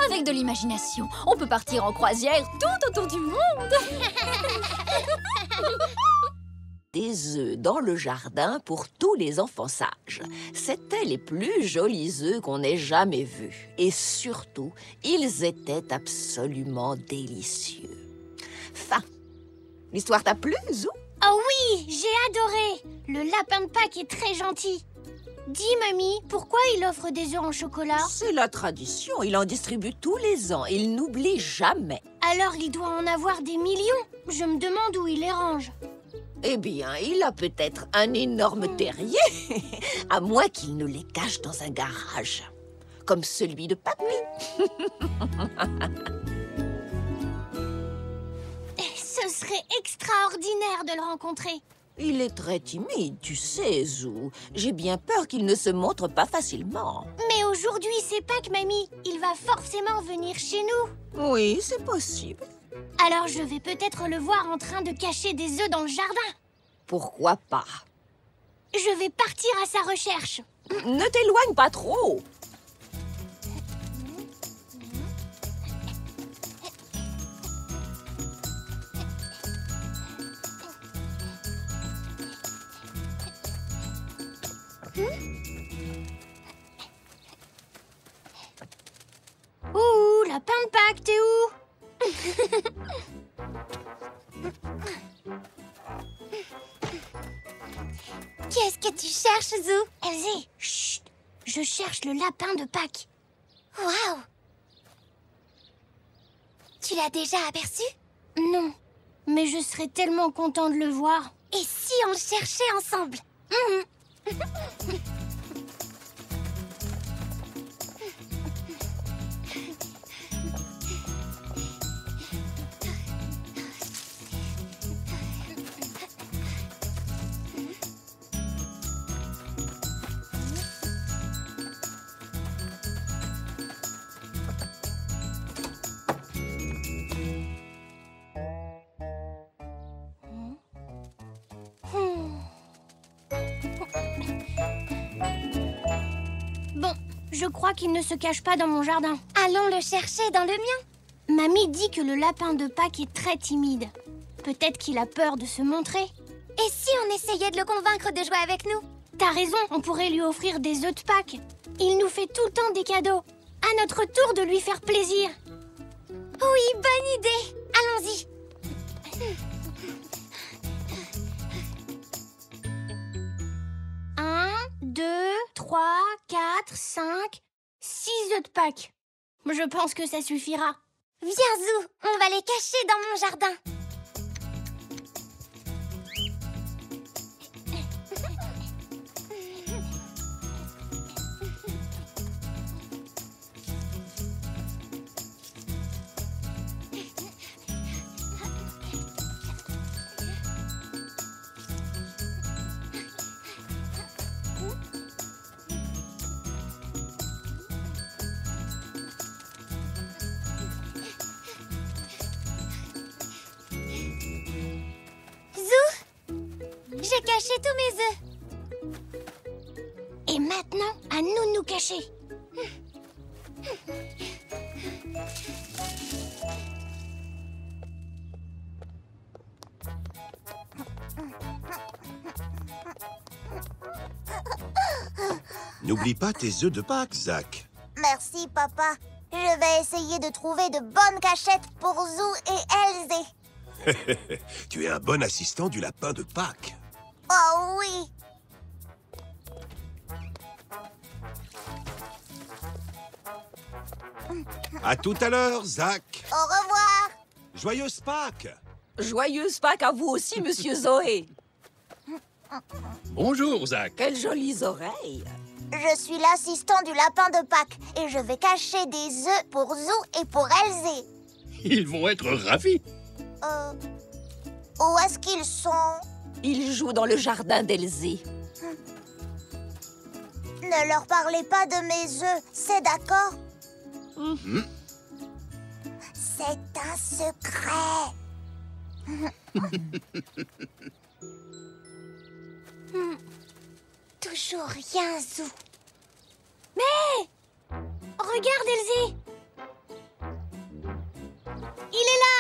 Avec de l'imagination, on peut partir en croisière tout autour du monde. Des œufs dans le jardin pour tous les enfants sages. C'étaient les plus jolis œufs qu'on ait jamais vus. Et surtout, ils étaient absolument délicieux. Fin. L'histoire t'a plu, Zou? Oh oui, j'ai adoré. Le lapin de Pâques est très gentil. Dis, mamie, pourquoi il offre des œufs en chocolat? C'est la tradition, il en distribue tous les ans. Il n'oublie jamais. Alors il doit en avoir des millions. Je me demande où il les range. Eh bien, il a peut-être un énorme terrier, à moins qu'il ne les cache dans un garage, comme celui de Papy. Ce serait extraordinaire de le rencontrer. Il est très timide, tu sais, Zou. J'ai bien peur qu'il ne se montre pas facilement. Mais aujourd'hui, c'est Pâques, mamie. Il va forcément venir chez nous. Oui, c'est possible. Alors je vais peut-être le voir en train de cacher des œufs dans le jardin. Pourquoi pas? Je vais partir à sa recherche. Ne t'éloigne pas trop. Ouh, lapin de Pâques, t'es où? Qu'est-ce que tu cherches, Zou? Elsie, chut. Je cherche le lapin de Pâques. Waouh! Tu l'as déjà aperçu? Non, mais je serais tellement content de le voir. Et si on le cherchait ensemble? Bon, je crois qu'il ne se cache pas dans mon jardin. Allons le chercher dans le mien. Mamie dit que le lapin de Pâques est très timide. Peut-être qu'il a peur de se montrer. Et si on essayait de le convaincre de jouer avec nous? T'as raison, on pourrait lui offrir des œufs de Pâques. Il nous fait tout le temps des cadeaux. À notre tour de lui faire plaisir. Oui, bonne idée. Allons-y. 1, 2, 3, 4, 5, 6 œufs de Pâques. Je pense que ça suffira. Viens, Zou, on va les cacher dans mon jardin. J'ai caché tous mes œufs. Et maintenant, à nous de nous cacher. N'oublie pas tes œufs de Pâques, Zach. Merci, papa. Je vais essayer de trouver de bonnes cachettes pour Zou et Elsie. Tu es un bon assistant du lapin de Pâques. Oh oui. À tout à l'heure, Zach. Au revoir. Joyeuse Pâques. Joyeuse Pâques à vous aussi, monsieur Zoé. Bonjour, Zach. Quelles jolies oreilles. Je suis l'assistant du lapin de Pâques et je vais cacher des œufs pour Zou et pour Elsie. Ils vont être ravis. Où est-ce qu'ils sont? Ils jouent dans le jardin d'Elsie. Ne leur parlez pas de mes œufs, c'est d'accord? C'est un secret. Tout toujours rien, Zou. Mais regarde, Elzé. Il est là.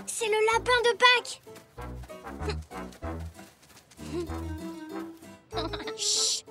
C'est le lapin de Pâques. Chut.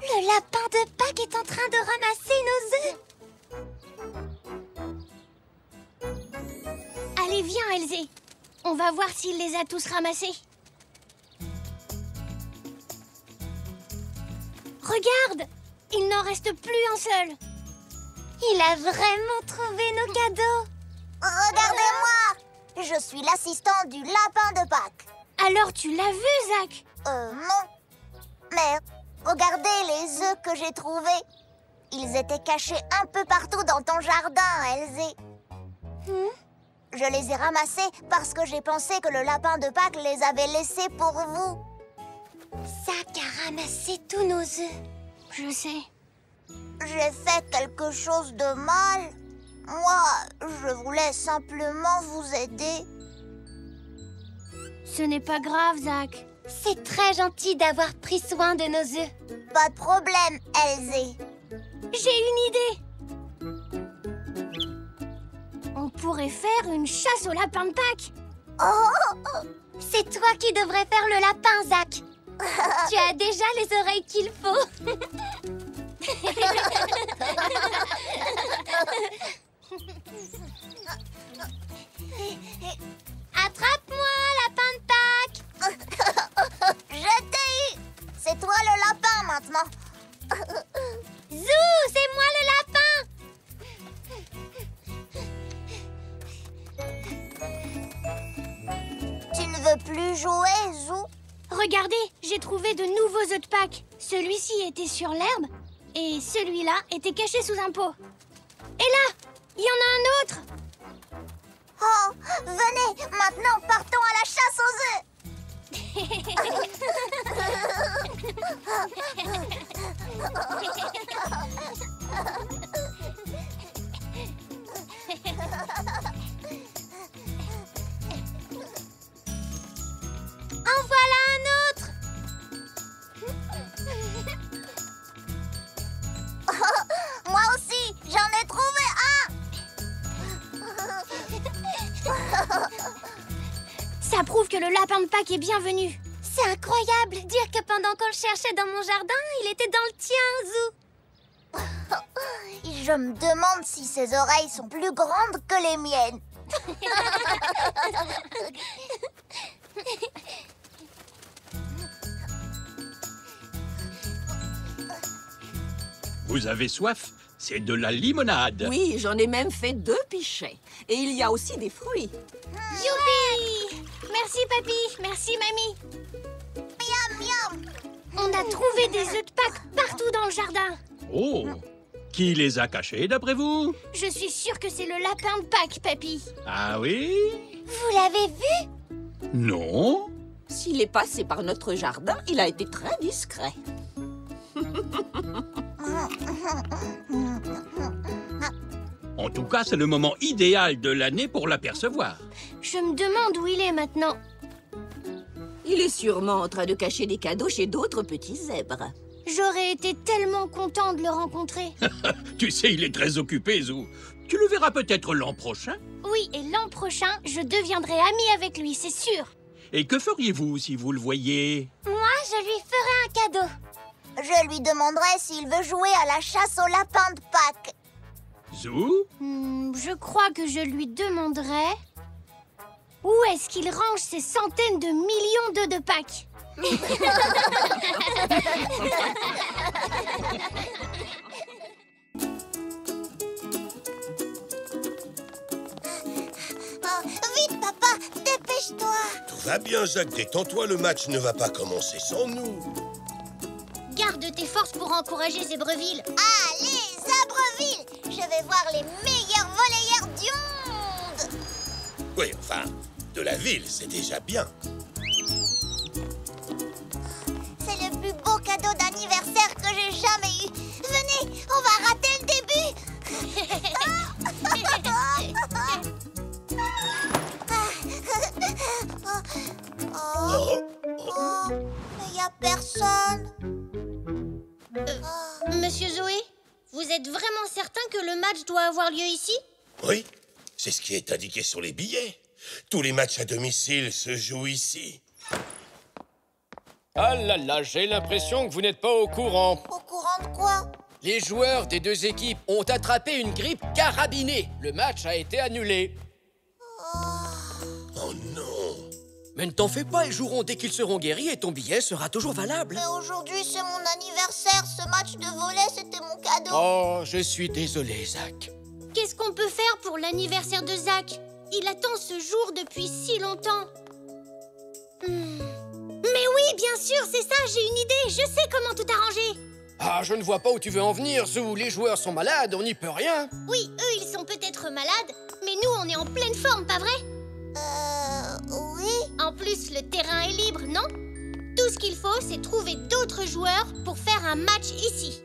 Le lapin de Pâques est en train de ramasser nos œufs. Allez, viens, Elzé. On va voir s'il les a tous ramassés. Regarde, il n'en reste plus un seul. Il a vraiment trouvé nos cadeaux. Regardez-moi, je suis l'assistant du lapin de Pâques. Alors tu l'as vu, Zach? Non. Mais regardez les œufs que j'ai trouvés. Ils étaient cachés un peu partout dans ton jardin, Elzé. Je les ai ramassés parce que j'ai pensé que le lapin de Pâques les avait laissés pour vous. Zach a ramassé tous nos œufs. Je sais. J'ai fait quelque chose de mal. Moi, je voulais simplement vous aider. Ce n'est pas grave, Zach. C'est très gentil d'avoir pris soin de nos œufs. Pas de problème, Elzé. J'ai une idée. On pourrait faire une chasse au lapin de Pâques. Oh, c'est toi qui devrais faire le lapin, Zach. Tu as déjà les oreilles qu'il faut. Attrape-moi, lapin de Pâques. Je t'ai eu. C'est toi le lapin maintenant. Zou, c'est moi le lapin. Tu ne veux plus jouer, Zou? Regardez, j'ai trouvé de nouveaux œufs de Pâques. Celui-ci était sur l'herbe et celui-là était caché sous un pot. Et là, il y en a un autre. Oh, venez, maintenant partons à la chasse aux œufs. En voilà un autre. Moi aussi, j'en ai trouvé un. Ça prouve que le lapin de Pâques est bienvenu. C'est incroyable, dire que pendant qu'on le cherchait dans mon jardin, il était dans le tien, Zou. Je me demande si ses oreilles sont plus grandes que les miennes. Vous avez soif? C'est de la limonade. Oui, j'en ai même fait 2 pichets. Et il y a aussi des fruits. Youpi! Merci, papy. Merci, mamie. Miam, miam. On a trouvé des œufs de Pâques partout dans le jardin. Oh! Qui les a cachés, d'après vous? Je suis sûre que c'est le lapin de Pâques, papy. Ah oui? Vous l'avez vu? Non? S'il est passé par notre jardin, il a été très discret. En tout cas, c'est le moment idéal de l'année pour l'apercevoir. Je me demande où il est maintenant. Il est sûrement en train de cacher des cadeaux chez d'autres petits zèbres. J'aurais été tellement content de le rencontrer. Tu sais, il est très occupé, Zou. Tu le verras peut-être l'an prochain. Oui, et l'an prochain, je deviendrai amie avec lui, c'est sûr. Et que feriez-vous si vous le voyiez? Moi, je lui ferai un cadeau. Je lui demanderai s'il veut jouer à la chasse au lapin de Pâques. Zou? Je crois que je lui demanderai Où est-ce qu'il range ces centaines de millions d'œufs de Pâques? Vite, papa, dépêche-toi. Tout va bien, Zach, détends-toi, le match ne va pas commencer sans nous. Garde tes forces pour encourager Zébreville. Allez, Zébreville, je vais voir les meilleurs volleyeurs du monde. Oui, enfin, de la ville, c'est déjà bien. C'est le plus beau cadeau d'anniversaire que j'ai jamais eu. Venez, on va rater le début. Il n'y a personne. Monsieur Zoé, vous êtes vraiment certain que le match doit avoir lieu ici? Oui, c'est ce qui est indiqué sur les billets. Tous les matchs à domicile se jouent ici. Ah là là, j'ai l'impression que vous n'êtes pas au courant. Au courant de quoi? Les joueurs des deux équipes ont attrapé une grippe carabinée. Le match a été annulé. Oh non! Mais ne t'en fais pas, ils joueront dès qu'ils seront guéris et ton billet sera toujours valable. Mais aujourd'hui, c'est mon anniversaire. Ce match de volley, c'était mon cadeau. Oh, je suis désolé, Zach. Qu'est-ce qu'on peut faire pour l'anniversaire de Zach? Il attend ce jour depuis si longtemps. Mais oui, bien sûr, c'est ça, j'ai une idée. Je sais comment tout arranger. Ah, je ne vois pas où tu veux en venir, Zou. Les joueurs sont malades, on n'y peut rien. Oui, eux, ils sont peut-être malades, mais nous, on est en pleine forme, pas vrai? Oui. En plus, le terrain est libre, non? Tout ce qu'il faut, c'est trouver d'autres joueurs pour faire un match ici.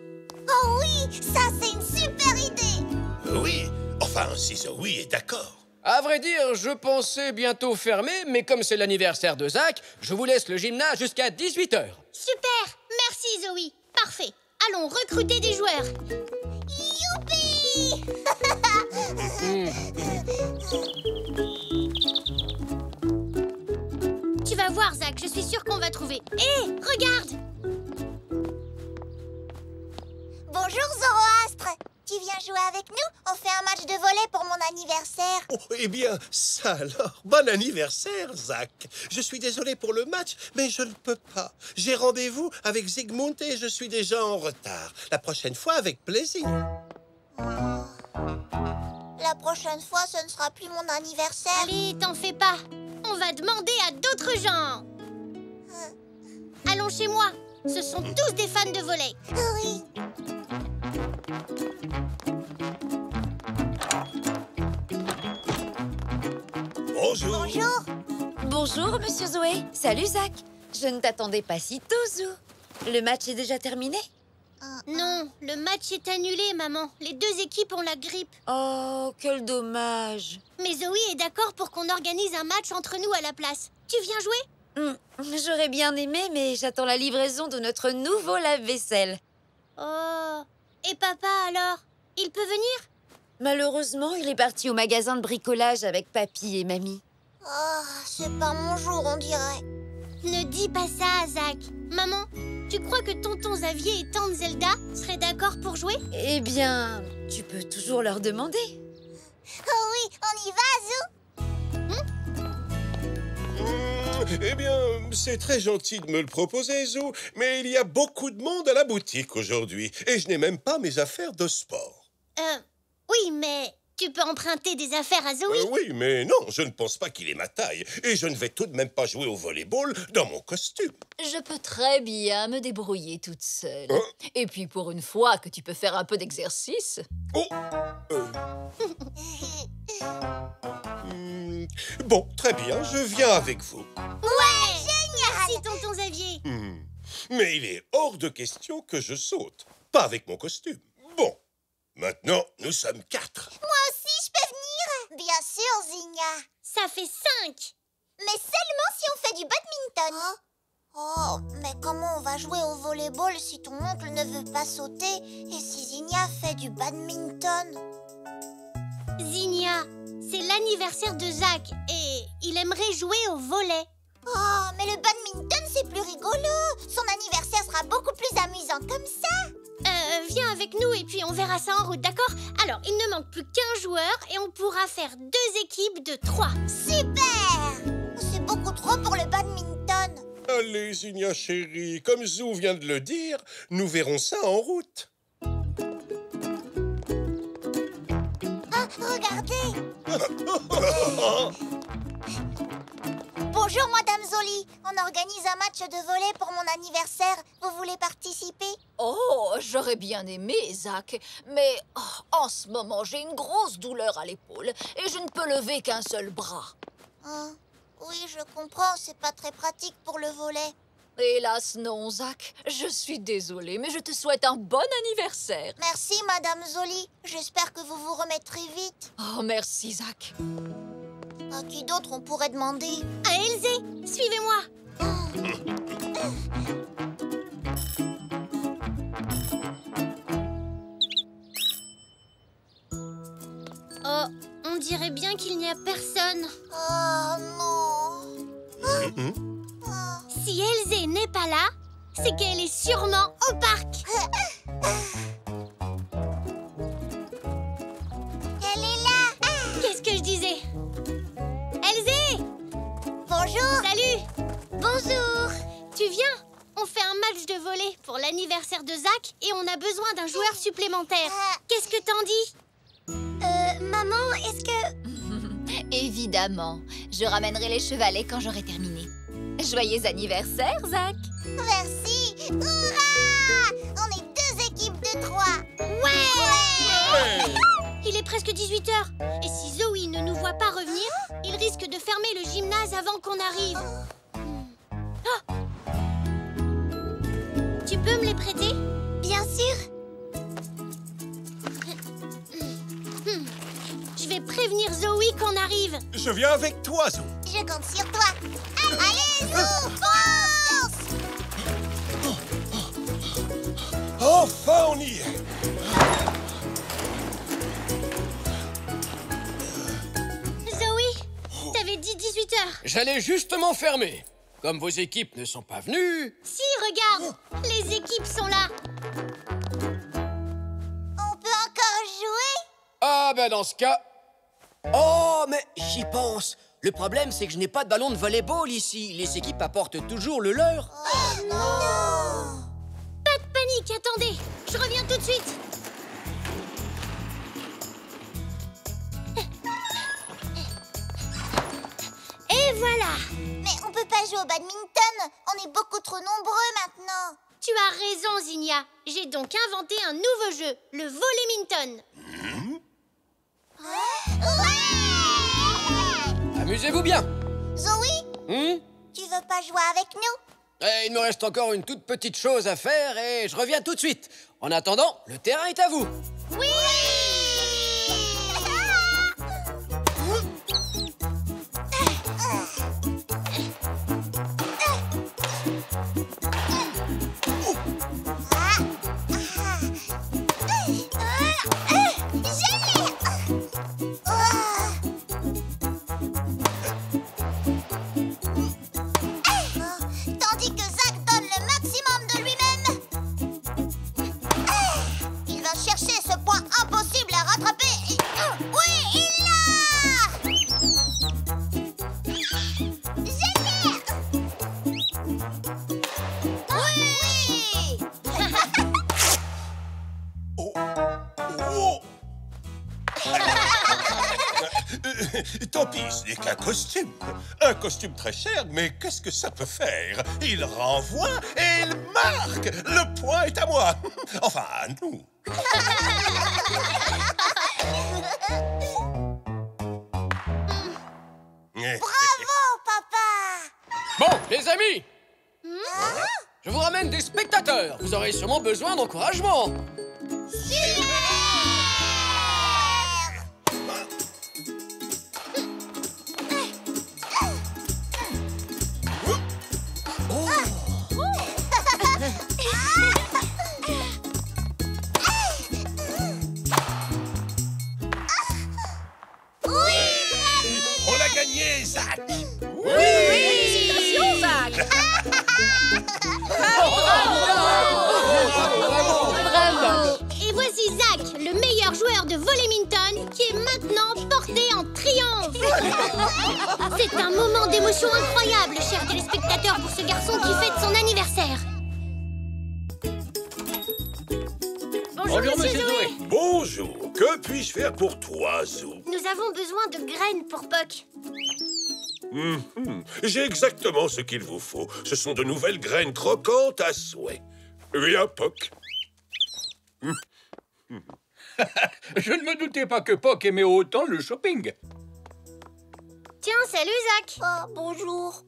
Oh oui, ça, c'est une super idée. Oui, enfin, si Zoé est d'accord. À vrai dire, je pensais bientôt fermer, mais comme c'est l'anniversaire de Zach, je vous laisse le gymnase jusqu'à 18h. Super, merci Zoé. Parfait, allons recruter des joueurs. Youpi! Tu vas voir, Zach, je suis sûre qu'on va trouver. Hé, regarde! Bonjour, Zoroastre. Tu viens jouer avec nous? On fait un match de volley pour mon anniversaire. Oh, eh bien, ça alors. Bon anniversaire, Zach. Je suis désolé pour le match, mais je ne peux pas. J'ai rendez-vous avec Zygmunt et je suis déjà en retard. La prochaine fois, avec plaisir. La prochaine fois, ce ne sera plus mon anniversaire. Allez, t'en fais pas. On va demander à d'autres gens. Allons chez moi. Ce sont tous des fans de volley. Oui. Bonjour. Bonjour. Bonjour, monsieur Zoé. Salut, Zach. Je ne t'attendais pas si tôt, Zou. Le match est déjà terminé? Non, le match est annulé, maman. Les deux équipes ont la grippe. Oh, quel dommage. Mais Zoé est d'accord pour qu'on organise un match entre nous à la place. Tu viens jouer? J'aurais bien aimé, mais j'attends la livraison de notre nouveau lave-vaisselle. Oh, et papa alors? Il peut venir? Malheureusement, il est parti au magasin de bricolage avec papy et mamie. Oh, c'est pas mon jour, on dirait. Ne dis pas ça, Zach. Maman, tu crois que tonton Xavier et tante Zelda seraient d'accord pour jouer? Eh bien, tu peux toujours leur demander. Oh oui, on y va, Zou? Eh bien, c'est très gentil de me le proposer, Zou, mais il y a beaucoup de monde à la boutique aujourd'hui et je n'ai même pas mes affaires de sport. Oui, mais tu peux emprunter des affaires à Zoé. Oui, mais non, je ne pense pas qu'il ait ma taille et je ne vais tout de même pas jouer au volleyball dans mon costume. Je peux très bien me débrouiller toute seule. Et puis pour une fois que tu peux faire un peu d'exercice. Oh Bon, très bien, je viens avec vous. Ouais, génial! Merci, tonton Xavier. Mais il est hors de question que je saute. Pas avec mon costume. Bon, maintenant, nous sommes 4. Moi aussi, je peux venir? Bien sûr, Zinnia. Ça fait 5. Mais seulement si on fait du badminton. Oh, mais comment on va jouer au volleyball si ton oncle ne veut pas sauter et si Zinnia fait du badminton? Zinnia, c'est l'anniversaire de Zach et il aimerait jouer au volley. Oh, mais le badminton, c'est plus rigolo. Son anniversaire sera beaucoup plus amusant comme ça. Viens avec nous et puis on verra ça en route, d'accord? Alors, il ne manque plus qu'un joueur et on pourra faire 2 équipes de 3. Super! trop pour le badminton. Allez, Zinnia chérie, comme Zou vient de le dire, nous verrons ça en route. Ah, regardez. Bonjour, Madame Zoli. On organise un match de volley pour mon anniversaire. Vous voulez participer? Oh, j'aurais bien aimé, Zach. Mais en ce moment, j'ai une grosse douleur à l'épaule et je ne peux lever qu'un seul bras. Oui, je comprends. C'est pas très pratique pour le volley. Hélas, non, Zach. Je suis désolée, mais je te souhaite un bon anniversaire. Merci, Madame Zoli. J'espère que vous vous remettrez vite. Oh, merci, Zach. À qui d'autre on pourrait demander? À Elzé, suivez-moi. Oh, on dirait bien qu'il n'y a personne. Oh non. Si Elzé n'est pas là, c'est qu'elle est sûrement au parc. Elle est là. Qu'est-ce que je disais? Elzé! Bonjour. Salut! Bonjour! Tu viens? On fait un match de volley pour l'anniversaire de Zach et on a besoin d'un joueur supplémentaire. Qu'est-ce que t'en dis? Maman, est-ce que... Évidemment. Je ramènerai les chevalets quand j'aurai terminé. Joyeux anniversaire, Zach! Merci. Hurrah! On est 2 équipes de 3. Ouais! Il est presque 18h. Et si Zoé ne nous voit pas revenir, il risque de fermer le gymnase avant qu'on arrive. Ah! Tu peux me les prêter? Bien sûr. Je vais prévenir Zoé qu'on arrive. Je viens avec toi, Zou. Je compte sur toi. Allez, Zou, fonce! Enfin, on y est. Zoé, t'avais dit 18h. J'allais justement fermer. Comme vos équipes ne sont pas venues... Si, regarde, les équipes sont là. On peut encore jouer? Ah ben dans ce cas... Oh, mais j'y pense. Le problème, c'est que je n'ai pas de ballon de volley-ball ici. Les équipes apportent toujours le leur. Oh non! Pas de panique, attendez. Je reviens tout de suite. Et voilà. Mais on peut pas jouer au badminton. On est beaucoup trop nombreux maintenant. Tu as raison, Zinnia. J'ai donc inventé un nouveau jeu, le volleyminton. Amusez-vous bien. Zoé, tu veux pas jouer avec nous? Il me reste encore une toute petite chose à faire et je reviens tout de suite. En attendant, le terrain est à vous. Oui! Tandis que Zach donne le maximum de lui-même. Il va chercher ce point impossible à rattraper. Oui, il l'a! Génial! Oui! Tant pis, ce n'est qu'un costume. Un costume très cher, mais qu'est-ce que ça peut faire? Il renvoie et il marque. Le point est à moi. Enfin, à nous. Bravo, papa! Bon, les amis, je vous ramène des spectateurs. Vous aurez sûrement besoin d'encouragement. On l'a gagné, Zach. Félicitations, Zach! Et voici Zach, le meilleur joueur de volleyminton, qui est maintenant porté en triomphe. C'est un moment d'émotion incroyable, chers téléspectateurs, pour ce garçon qui fête son anniversaire. Bonjour, monsieur Zoé. Bonjour, que puis-je faire pour toi, Zou? Nous avons besoin de graines pour Puck. J'ai exactement ce qu'il vous faut. Ce sont de nouvelles graines croquantes à souhait. Viens, Puck. Je ne me doutais pas que Puck aimait autant le shopping. Tiens, salut Zach. Oh, bonjour.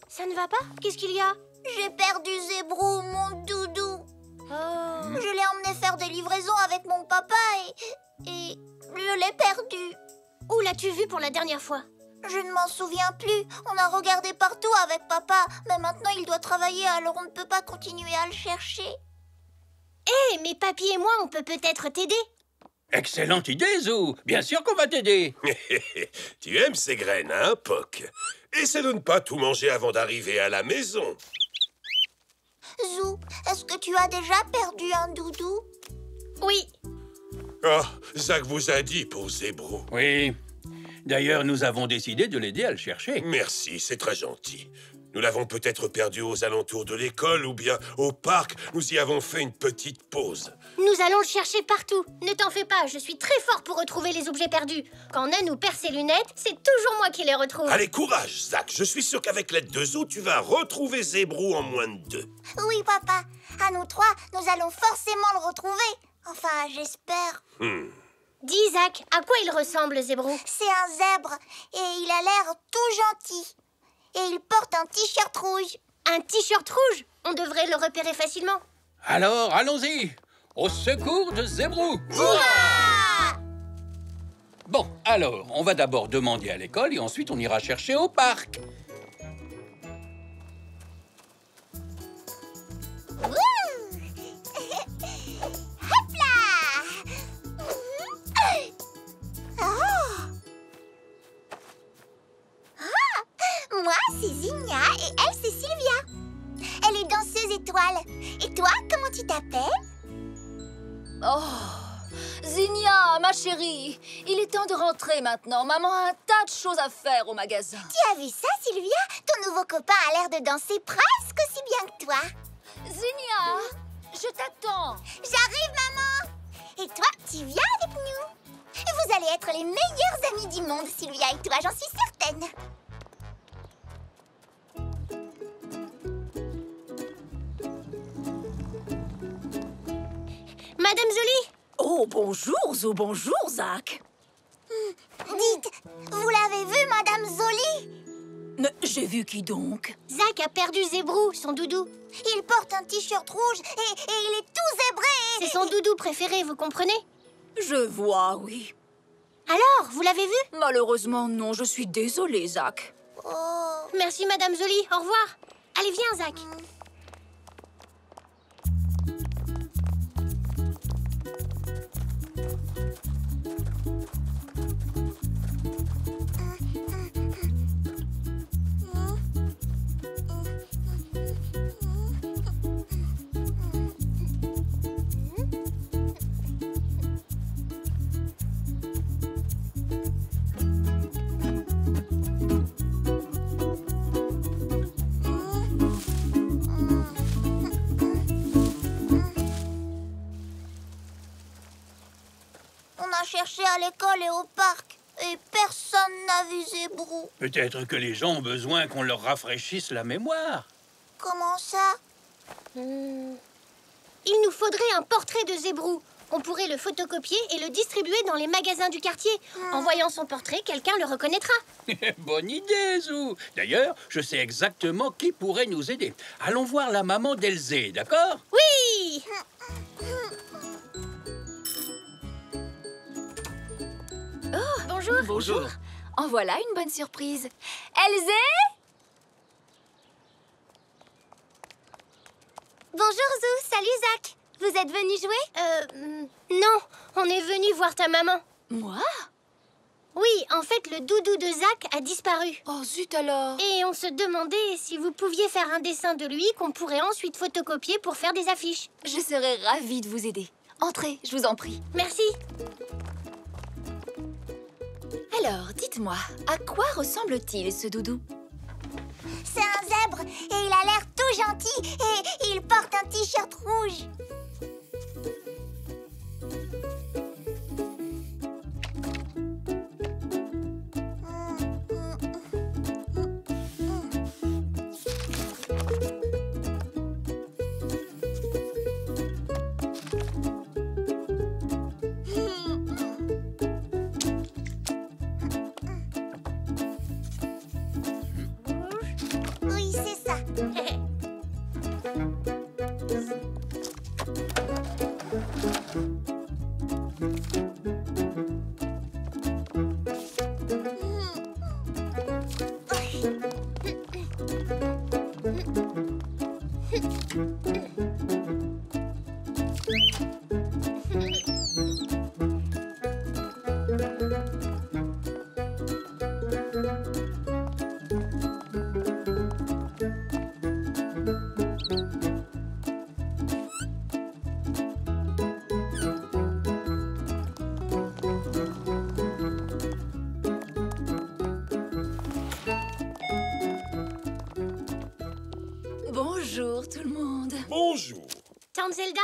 Ça ne va pas? Qu'est-ce qu'il y a? J'ai perdu Zébrou, mon doudou. Je l'ai emmené faire des livraisons avec mon papa et je l'ai perdu. Où l'as-tu vu pour la dernière fois? Je ne m'en souviens plus. On a regardé partout avec papa, mais maintenant il doit travailler, alors on ne peut pas continuer à le chercher. Hé, mais papy et moi, on peut peut-être t'aider. Excellente idée, Zou. Bien sûr qu'on va t'aider. Tu aimes ces graines, hein, Puck? Essaie de ne pas tout manger avant d'arriver à la maison. Zou, est-ce que tu as déjà perdu un doudou? Oui. Ah, Zach vous a dit pour Zébrou. Oui. D'ailleurs, nous avons décidé de l'aider à le chercher. Merci, c'est très gentil. Nous l'avons peut-être perdu aux alentours de l'école ou bien au parc. Nous y avons fait une petite pause. Nous allons le chercher partout. Ne t'en fais pas, je suis très fort pour retrouver les objets perdus. Quand Nanou perd ses lunettes, c'est toujours moi qui les retrouve. Allez, courage, Zach. Je suis sûr qu'avec l'aide de Zou, tu vas retrouver Zébrou en moins de 2. Oui, papa. À nous trois, nous allons forcément le retrouver. Enfin, j'espère. Dis, Zach, à quoi il ressemble, Zébrou? C'est un zèbre et il a l'air tout gentil. Et il porte un t-shirt rouge. Un t-shirt rouge? On devrait le repérer facilement. Alors, allons-y. Au secours de Zébrou. Bon, alors, on va d'abord demander à l'école et ensuite on ira chercher au parc. Hop là! Moi, c'est Zinnia et elle, c'est Sylvia. Elle est danseuse étoile. Et toi, comment tu t'appelles? Oh, Zinnia, ma chérie, il est temps de rentrer maintenant. Maman a un tas de choses à faire au magasin. Tu as vu ça, Sylvia? Ton nouveau copain a l'air de danser presque aussi bien que toi. Zinnia, je t'attends. J'arrive, maman. Et toi, tu viens avec nous. Vous allez être les meilleurs amis du monde, Sylvia et toi, j'en suis certaine. Madame Jolie! Oh, bonjour, Zou, bonjour, Zach. Dites, vous l'avez vu, Madame Zoli? Mais j'ai vu qui donc? Zach a perdu Zébrou, son doudou. Il porte un t-shirt rouge et il est tout zébré. C'est son doudou préféré, vous comprenez? Je vois, oui. Alors, vous l'avez vu? Malheureusement, non, je suis désolée, Zach. Oh. Merci, Madame Jolie. Au revoir. Allez, viens, Zach. On a cherché à l'école et au parc et personne n'a vu Zébrou. Peut-être que les gens ont besoin qu'on leur rafraîchisse la mémoire. Comment ça? Il nous faudrait un portrait de Zébrou. On pourrait le photocopier et le distribuer dans les magasins du quartier. En voyant son portrait, quelqu'un le reconnaîtra. Bonne idée, Zou. D'ailleurs, je sais exactement qui pourrait nous aider. Allons voir la maman d'Elzé, d'accord? Oui! Oh, bonjour. Bonjour. En voilà une bonne surprise. Elzé? Bonjour, Zou. Salut, Zach. Vous êtes venu jouer? Non. On est venu voir ta maman. Moi? Oui, en fait, le doudou de Zach a disparu. Oh, zut alors. Et on se demandait si vous pouviez faire un dessin de lui qu'on pourrait ensuite photocopier pour faire des affiches. Je serais ravie de vous aider. Entrez, je vous en prie. Merci. Alors, dites-moi, à quoi ressemble-t-il ce doudou? C'est un zèbre et il a l'air tout gentil et il porte un t-shirt rouge. Oui, c'est ça. Bonjour tout le monde. Bonjour. Tante Zelda,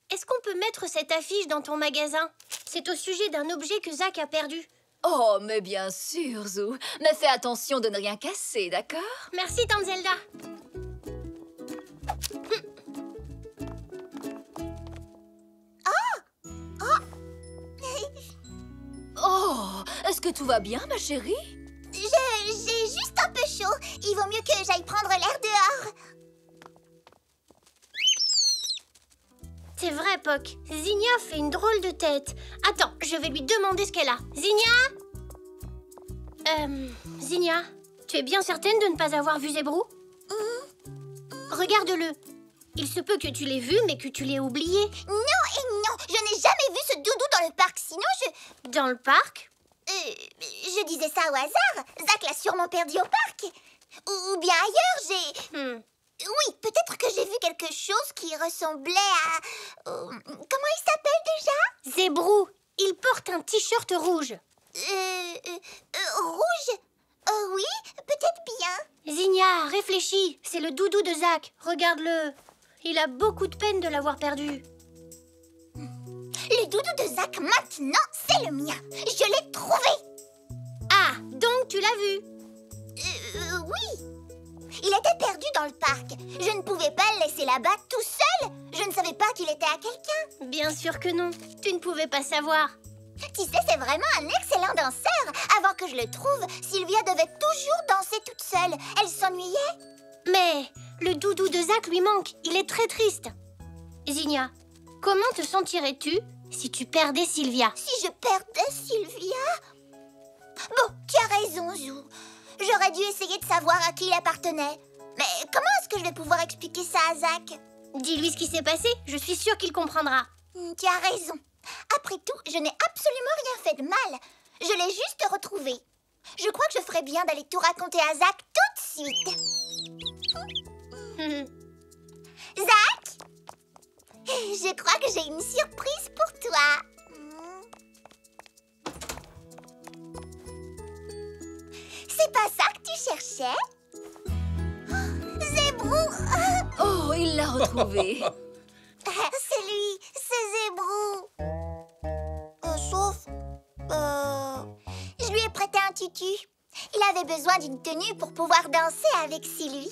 est-ce qu'on peut mettre cette affiche dans ton magasin? C'est au sujet d'un objet que Zach a perdu. Oh, mais bien sûr, Zou. Mais fais attention de ne rien casser, d'accord? Merci, Tante Zelda. Oh, est-ce que tout va bien, ma chérie? J'ai juste un peu chaud. Il vaut mieux que j'aille prendre l'air dehors. C'est vrai, Poc. Zinnia fait une drôle de tête. Attends, je vais lui demander ce qu'elle a. Zinnia? Zinnia, tu es bien certaine de ne pas avoir vu Zébrou? Regarde-le. Il se peut que tu l'aies vu, mais que tu l'aies oublié. Non et non, je n'ai jamais vu ce doudou dans le parc, sinon je... Dans le parc? Je disais ça au hasard. Zach l'a sûrement perdu au parc. Ou bien ailleurs, j'ai... Oui, peut-être que j'ai vu quelque chose qui ressemblait à... comment il s'appelle déjà? Zébrou. Il porte un t-shirt rouge. Rouge? Oui, peut-être bien. Zinnia, réfléchis. C'est le doudou de Zach. Regarde-le. Il a beaucoup de peine de l'avoir perdu. Le doudou de Zach, maintenant, c'est le mien. Je l'ai trouvé. Ah, donc tu l'as vu? Oui. Il était perdu dans le parc. Je ne pouvais pas le laisser là-bas tout seul. Je ne savais pas qu'il était à quelqu'un. Bien sûr que non. Tu ne pouvais pas savoir. Tu sais, c'est vraiment un excellent danseur. Avant que je le trouve, Sylvia devait toujours danser toute seule. Elle s'ennuyait. Mais le doudou de Zach lui manque. Il est très triste. Zinnia, comment te sentirais-tu si tu perdais Sylvia? Si je perdais Sylvia? Bon, tu as raison, Zou. J'aurais dû essayer de savoir à qui il appartenait. Mais comment est-ce que je vais pouvoir expliquer ça à Zach? Dis-lui ce qui s'est passé. Je suis sûre qu'il comprendra. Tu as raison. Après tout, je n'ai absolument rien fait de mal. Je l'ai juste retrouvé. Je crois que je ferais bien d'aller tout raconter à Zach tout de suite. Zach? Je crois que j'ai une surprise pour toi. C'est pas ça que tu cherchais? Zébrou! Oh, il l'a retrouvé. C'est lui, c'est Zébrou. Sauf... Je lui ai prêté un tutu. Il avait besoin d'une tenue pour pouvoir danser avec Sylvia.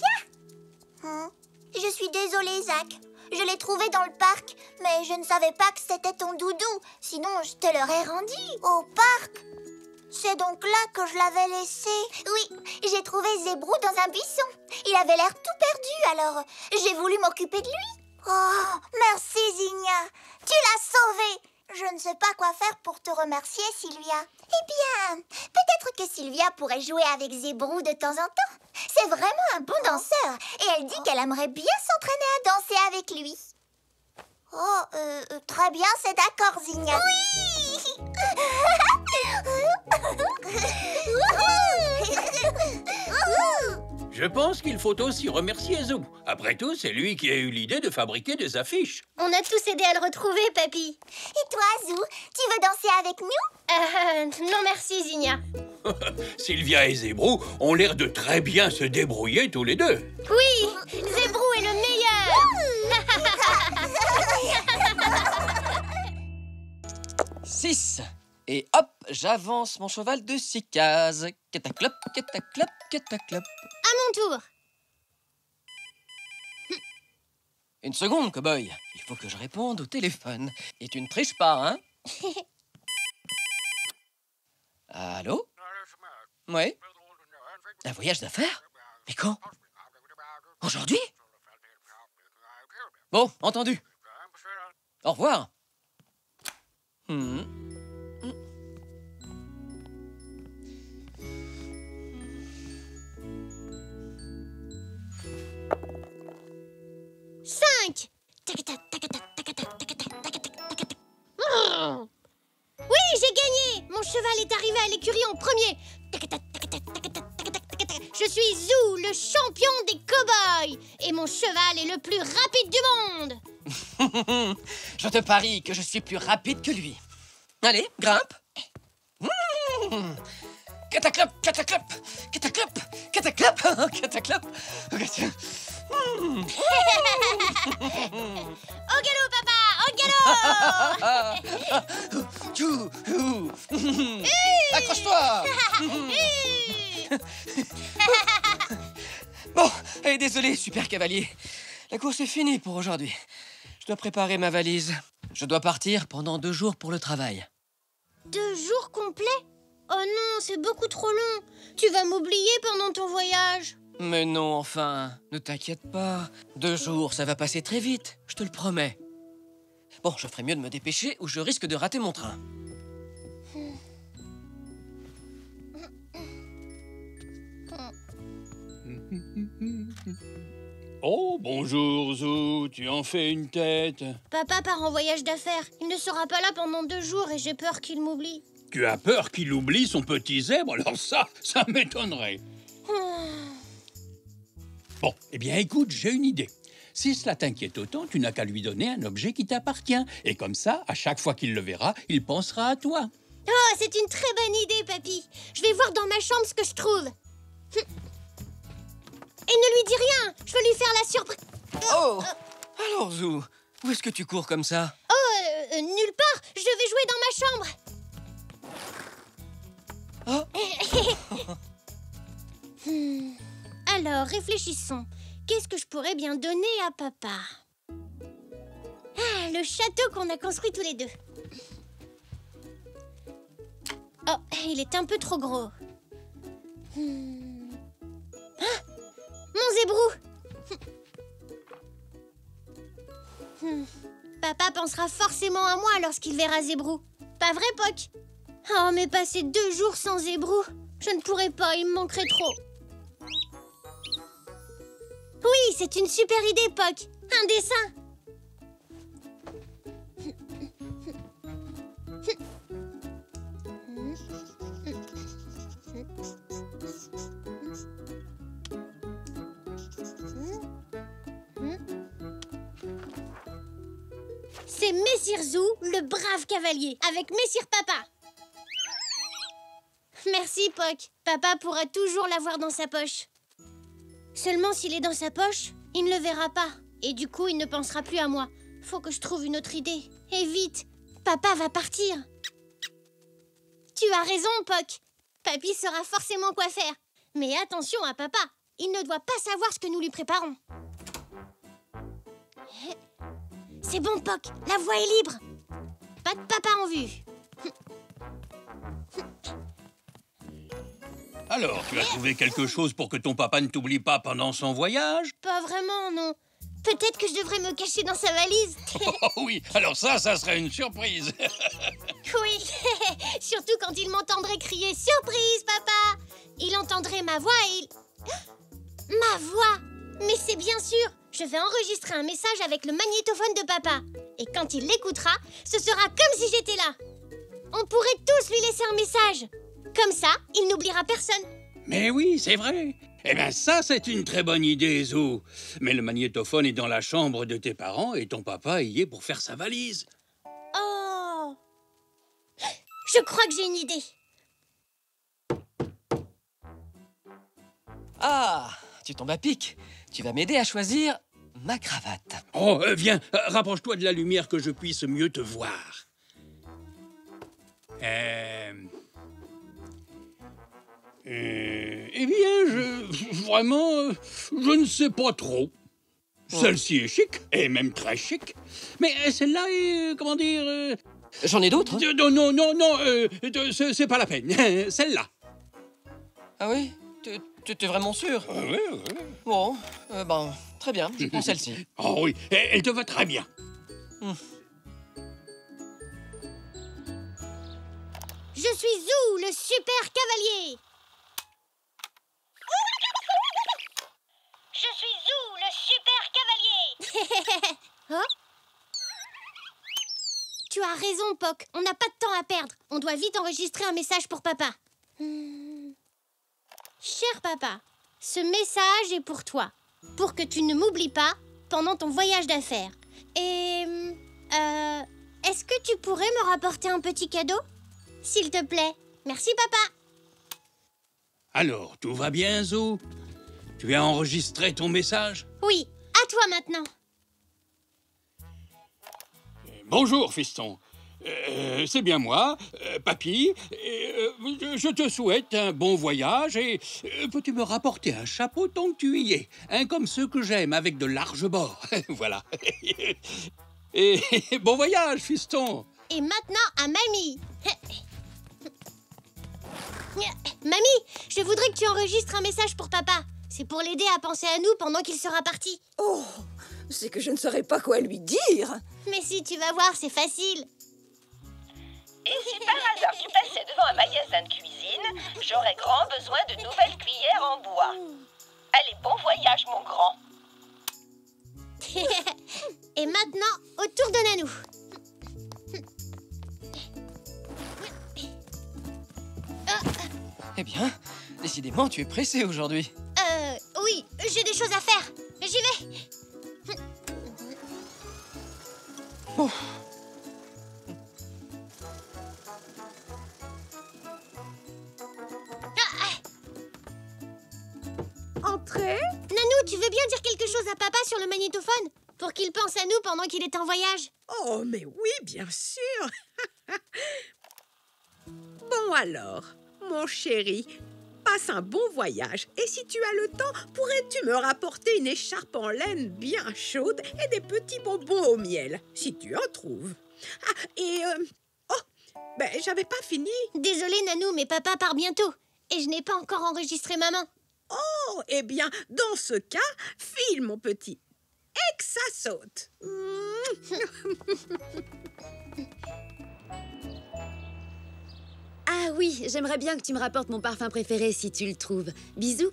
Je suis désolée, Zach. Je l'ai trouvé dans le parc, mais je ne savais pas que c'était ton doudou. Sinon, je te l'aurais rendu au parc. C'est donc là que je l'avais laissé. Oui, j'ai trouvé Zébrou dans un buisson. Il avait l'air tout perdu, alors j'ai voulu m'occuper de lui. Oh, merci Zinnia. Tu l'as sauvé. Je ne sais pas quoi faire pour te remercier, Sylvia. Eh bien, peut-être que Sylvia pourrait jouer avec Zébrou de temps en temps. C'est vraiment un bon danseur. Et elle dit qu'elle aimerait bien s'entraîner à danser avec lui. Oh, très bien, c'est d'accord, Zinnia. Oui. Je pense qu'il faut aussi remercier Zou. Après tout, c'est lui qui a eu l'idée de fabriquer des affiches. On a tous aidé à le retrouver, Papy. Et toi, Zou, tu veux danser avec nous? Non merci, Zinnia. Sylvia et Zébrou ont l'air de très bien se débrouiller tous les deux. Oui, Zébrou est le meilleur. 6. Et hop, j'avance mon cheval de 6 cases. Cataclop, cataclop, cataclop. À mon tour. Une seconde, cow-boy. Il faut que je réponde au téléphone. Et tu ne triches pas, hein? Allô? Ouais? Un voyage d'affaires? Mais quand? Aujourd'hui? Bon, entendu. Au revoir. 5. Oui, j'ai gagné. Mon cheval est arrivé à l'écurie en premier. Je suis Zou, le champion des cow-boys. Et mon cheval est le plus rapide du monde. Je te parie que je suis plus rapide que lui. Allez, grimpe. Cataclop, cataclop, cataclop, cataclop, cataclop. Au galop, papa, au galop. Accroche-toi. Bon, allez, désolé, super cavalier. La course est finie pour aujourd'hui. Je dois préparer ma valise. Je dois partir pendant 2 jours pour le travail. 2 jours complets? Oh non, c'est beaucoup trop long. Tu vas m'oublier pendant ton voyage. Mais non, enfin, ne t'inquiète pas. 2 jours, ça va passer très vite, je te le promets. Bon, je ferais mieux de me dépêcher ou je risque de rater mon train. Oh, bonjour, Zou. Tu en fais une tête. Papa part en voyage d'affaires. Il ne sera pas là pendant 2 jours et j'ai peur qu'il m'oublie. Tu as peur qu'il oublie son petit zèbre? Alors ça m'étonnerait. Bon, eh bien, écoute, j'ai une idée. Si cela t'inquiète autant, tu n'as qu'à lui donner un objet qui t'appartient. Et comme ça, à chaque fois qu'il le verra, il pensera à toi. Oh, c'est une très bonne idée, Papy. Je vais voir dans ma chambre ce que je trouve. Et ne lui dis rien. Je veux lui faire la surprise. Oh! Alors, Zou, où est-ce que tu cours comme ça? Oh, nulle part. Je vais jouer dans ma chambre. Alors, réfléchissons. Qu'est-ce que je pourrais bien donner à papa? Ah, le château qu'on a construit tous les deux. Oh, il est un peu trop gros. Ah, mon zébrou. Papa pensera forcément à moi lorsqu'il verra Zébrou. Pas vrai, Poc? Oh, mais passer 2 jours sans Zébrou, je ne pourrais pas, il me manquerait trop. Oui, c'est une super idée, Poc. Un dessin. C'est Messire Zou, le brave cavalier, avec Messire Papa. Merci, Poc. Papa pourra toujours l'avoir dans sa poche. Seulement s'il est dans sa poche, il ne le verra pas. Et du coup, il ne pensera plus à moi. Faut que je trouve une autre idée. Et vite, papa va partir. Tu as raison, Poc. Papy saura forcément quoi faire. Mais attention à papa. Il ne doit pas savoir ce que nous lui préparons. C'est bon, Poc. La voie est libre. Pas de papa en vue. Alors, tu as trouvé quelque chose pour que ton papa ne t'oublie pas pendant son voyage? Pas vraiment, non. Peut-être que je devrais me cacher dans sa valise. Oh oui, alors ça serait une surprise. Oui, surtout quand il m'entendrait crier « Surprise, papa !» Il entendrait ma voix et il... Ma voix! Mais c'est bien sûr. Je vais enregistrer un message avec le magnétophone de papa. Et quand il l'écoutera, ce sera comme si j'étais là. On pourrait tous lui laisser un message. Comme ça, il n'oubliera personne. Mais oui, c'est vrai. Eh bien, ça, c'est une très bonne idée, Zou. Mais le magnétophone est dans la chambre de tes parents et ton papa y est pour faire sa valise. Oh! Je crois que j'ai une idée. Ah, tu tombes à pic. Tu vas m'aider à choisir ma cravate. Oh, viens, rapproche-toi de la lumière que je puisse mieux te voir. Eh bien, vraiment, je ne sais pas trop. Celle-ci est chic, et même très chic. Mais celle-là est, comment dire... J'en ai d'autres, hein? Non, c'est pas la peine. Celle-là. Ah oui? T'es vraiment sûr? Oui. Bon, très bien, je prends celle-ci. Oh oui, elle te va très bien. Je suis Zou, le super cavalier. Je suis Zou, le super cavalier. Oh? Tu as raison, Poc. On n'a pas de temps à perdre. On doit vite enregistrer un message pour papa. Cher papa, ce message est pour toi. Pour que tu ne m'oublies pas pendant ton voyage d'affaires. Et... est-ce que tu pourrais me rapporter un petit cadeau? S'il te plaît. Merci, papa. Alors, tout va bien, Zou? Tu as enregistré ton message? Oui, à toi maintenant. Bonjour, fiston. C'est bien moi, papy. Je te souhaite un bon voyage et peux-tu me rapporter un chapeau tant que tu y es, un comme ceux que j'aime, avec de larges bords. Voilà. Et bon voyage, fiston. Et maintenant à Mamie. Mamie, je voudrais que tu enregistres un message pour papa. C'est pour l'aider à penser à nous pendant qu'il sera parti. Oh, c'est que je ne saurais pas quoi lui dire. Mais si, tu vas voir, c'est facile. Et si par hasard tu passais devant un magasin de cuisine, j'aurais grand besoin de nouvelles cuillères en bois. Allez, bon voyage, mon grand. Et maintenant, au tour de Nanou. Eh bien, décidément, tu es pressé aujourd'hui. Oui, j'ai des choses à faire. J'y vais. Oh. Entrez. Nanou, tu veux bien dire quelque chose à papa sur le magnétophone? Pour qu'il pense à nous pendant qu'il est en voyage. Oh, mais oui, bien sûr. Bon alors, mon chéri, passe un bon voyage. Et si tu as le temps, pourrais-tu me rapporter une écharpe en laine bien chaude et des petits bonbons au miel, si tu en trouves. Ah, et... j'avais pas fini. Désolée, Nanou, mais papa part bientôt. Et je n'ai pas encore enregistré maman. Oh, eh bien, dans ce cas, file, mon petit. Et que ça saute. Ah oui, j'aimerais bien que tu me rapportes mon parfum préféré si tu le trouves. Bisous.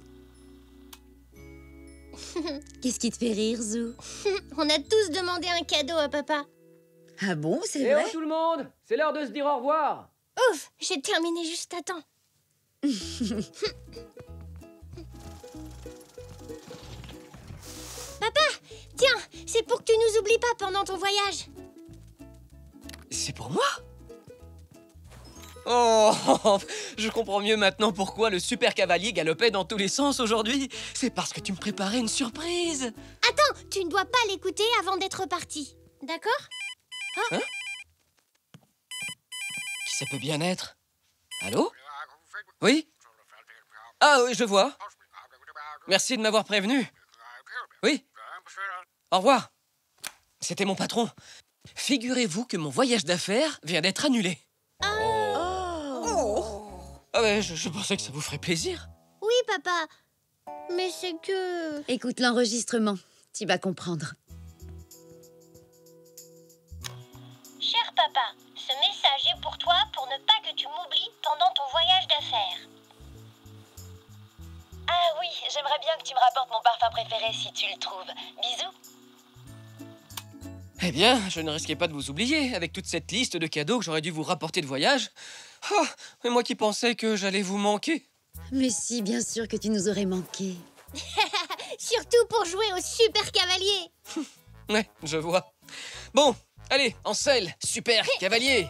Qu'est-ce qui te fait rire, Zou? On a tous demandé un cadeau à papa. Ah bon, c'est vrai? vrai? Oh tout le monde, c'est l'heure de se dire au revoir. Ouf, j'ai terminé juste à temps. Papa, tiens, c'est pour que tu nous oublies pas pendant ton voyage. C'est pour moi? Oh, je comprends mieux maintenant pourquoi le super cavalier galopait dans tous les sens aujourd'hui. C'est parce que tu me préparais une surprise. Attends, tu ne dois pas l'écouter avant d'être parti. D'accord? Hein? Qui ça peut bien être? Allô? Oui? Ah oui, je vois. Merci de m'avoir prévenu. Oui? Au revoir. C'était mon patron. Figurez-vous que mon voyage d'affaires vient d'être annulé. Ah ouais, je pensais que ça vous ferait plaisir. Oui, papa. Mais c'est que... Écoute l'enregistrement, tu vas comprendre. Cher papa, ce message est pour toi pour ne pas que tu m'oublies pendant ton voyage d'affaires. Ah oui, j'aimerais bien que tu me rapportes mon parfum préféré si tu le trouves. Bisous. Eh bien, je ne risquais pas de vous oublier avec toute cette liste de cadeaux que j'aurais dû vous rapporter de voyage. Ah, mais moi qui pensais que j'allais vous manquer. Mais si, bien sûr que tu nous aurais manqué. Surtout pour jouer au super cavalier. Ouais, je vois. Bon, allez, en selle, super cavalier.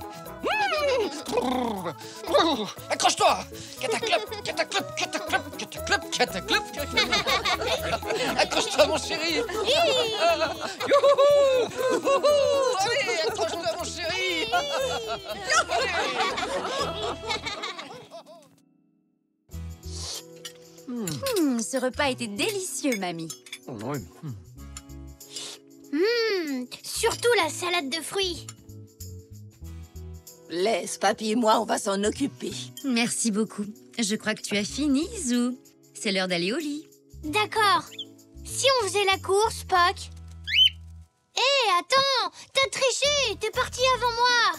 Accroche-toi. Cataclop, cataclop, cataclop, cataclop, cataclop. Accroche-toi, mon chéri. Youhou. Allez, accroche-toi, mon chéri. Ce repas était délicieux, mamie. Surtout la salade de fruits. Laisse, papy et moi, on va s'en occuper. Merci beaucoup. Je crois que tu as fini, Zou. C'est l'heure d'aller au lit. D'accord. Si on faisait la course, Spock. Hé, attends, t'as triché, t'es parti avant moi.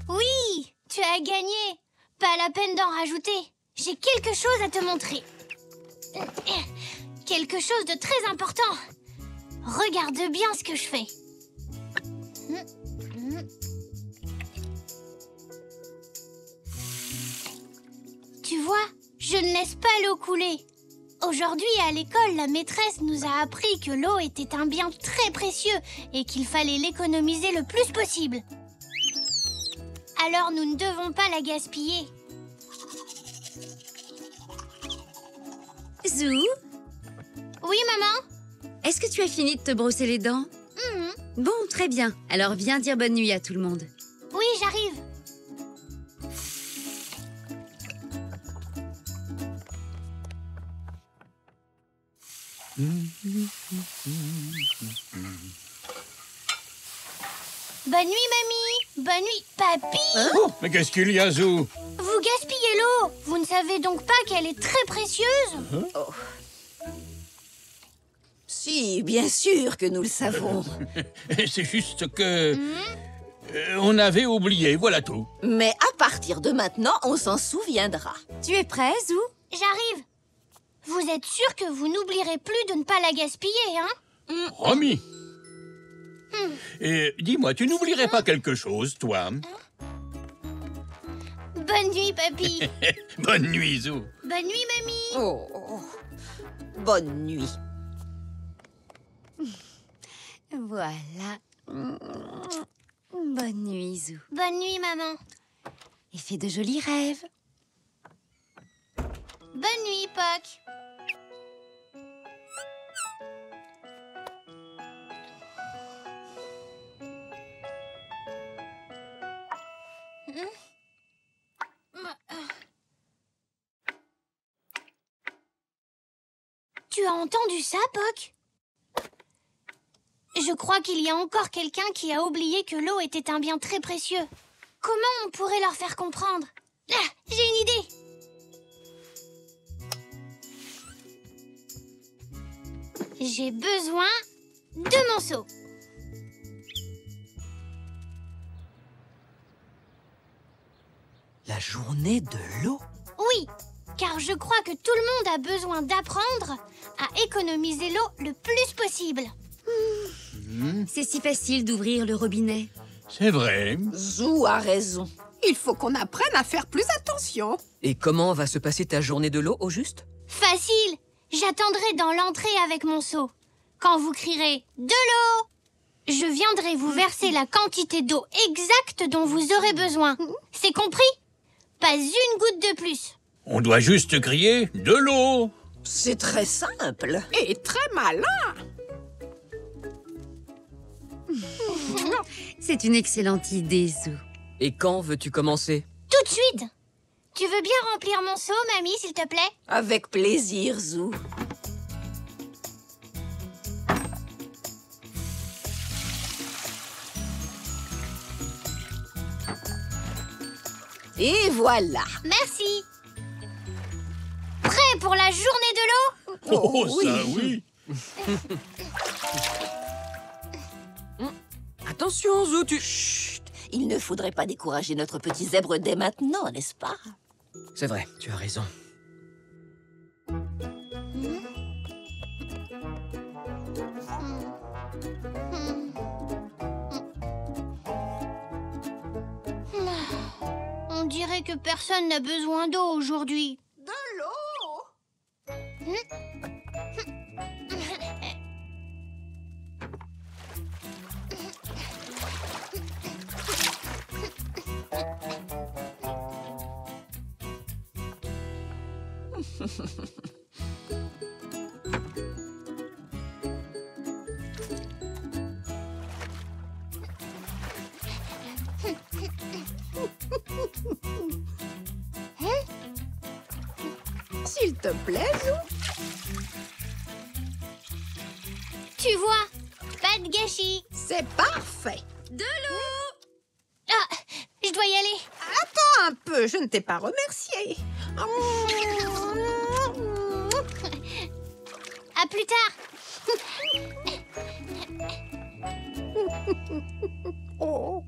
Oui, tu as gagné. Pas la peine d'en rajouter. J'ai quelque chose à te montrer. Quelque chose de très important. Regarde bien ce que je fais. Tu vois, je ne laisse pas l'eau couler. Aujourd'hui, à l'école, la maîtresse nous a appris que l'eau était un bien très précieux et qu'il fallait l'économiser le plus possible. Alors, nous ne devons pas la gaspiller. Zou? Oui, maman? Est-ce que tu as fini de te brosser les dents? Bon, très bien. Alors viens dire bonne nuit à tout le monde. Oui, j'arrive. Bonne nuit, mamie. Bonne nuit, papy. Mais qu'est-ce qu'il y a, Zou? Vous gaspillez l'eau. Vous ne savez donc pas qu'elle est très précieuse? Si, bien sûr que nous le savons. C'est juste que... on avait oublié, voilà tout. Mais à partir de maintenant, on s'en souviendra. Tu es prêt, Zou? J'arrive. Vous êtes sûr que vous n'oublierez plus de ne pas la gaspiller, hein? Promis. Et dis-moi, tu n'oublierais pas quelque chose, toi? Bonne nuit, papy. Bonne nuit, Zou. Bonne nuit, mamie. Oh, bonne nuit. Voilà. Bonne nuit, Zou. Bonne nuit, maman. Et fais de jolis rêves. Bonne nuit, Poc. Tu as entendu ça, Poc? Je crois qu'il y a encore quelqu'un qui a oublié que l'eau était un bien très précieux. Comment on pourrait leur faire comprendre? Ah, j'ai une idée! J'ai besoin de mon seau. La journée de l'eau? Oui, car je crois que tout le monde a besoin d'apprendre à économiser l'eau le plus possible. C'est si facile d'ouvrir le robinet. C'est vrai. Zou a raison. Il faut qu'on apprenne à faire plus attention. Et comment va se passer ta journée de l'eau, au juste? Facile. J'attendrai dans l'entrée avec mon seau. Quand vous crierez « de l'eau », je viendrai vous verser la quantité d'eau exacte dont vous aurez besoin. C'est compris? Pas une goutte de plus. On doit juste crier « de l'eau ». C'est très simple. Et très malin. C'est une excellente idée, Zou. Et quand veux-tu commencer? Tout de suite. Tu veux bien remplir mon seau, mamie, s'il te plaît? Avec plaisir, Zou. Et voilà. Merci. Prêt pour la journée de l'eau? Oh, ça oui. Attention, Zou, tu... Chut. Il ne faudrait pas décourager notre petit zèbre dès maintenant, n'est-ce pas? C'est vrai, tu as raison. dirait que personne n'a besoin d'eau aujourd'hui. De l'eau? S'il te plaît, Zou. Tu vois, pas de gâchis. C'est parfait. De l'eau. Ah, je dois y aller. Attends un peu, je ne t'ai pas remercié. À plus tard. Oh.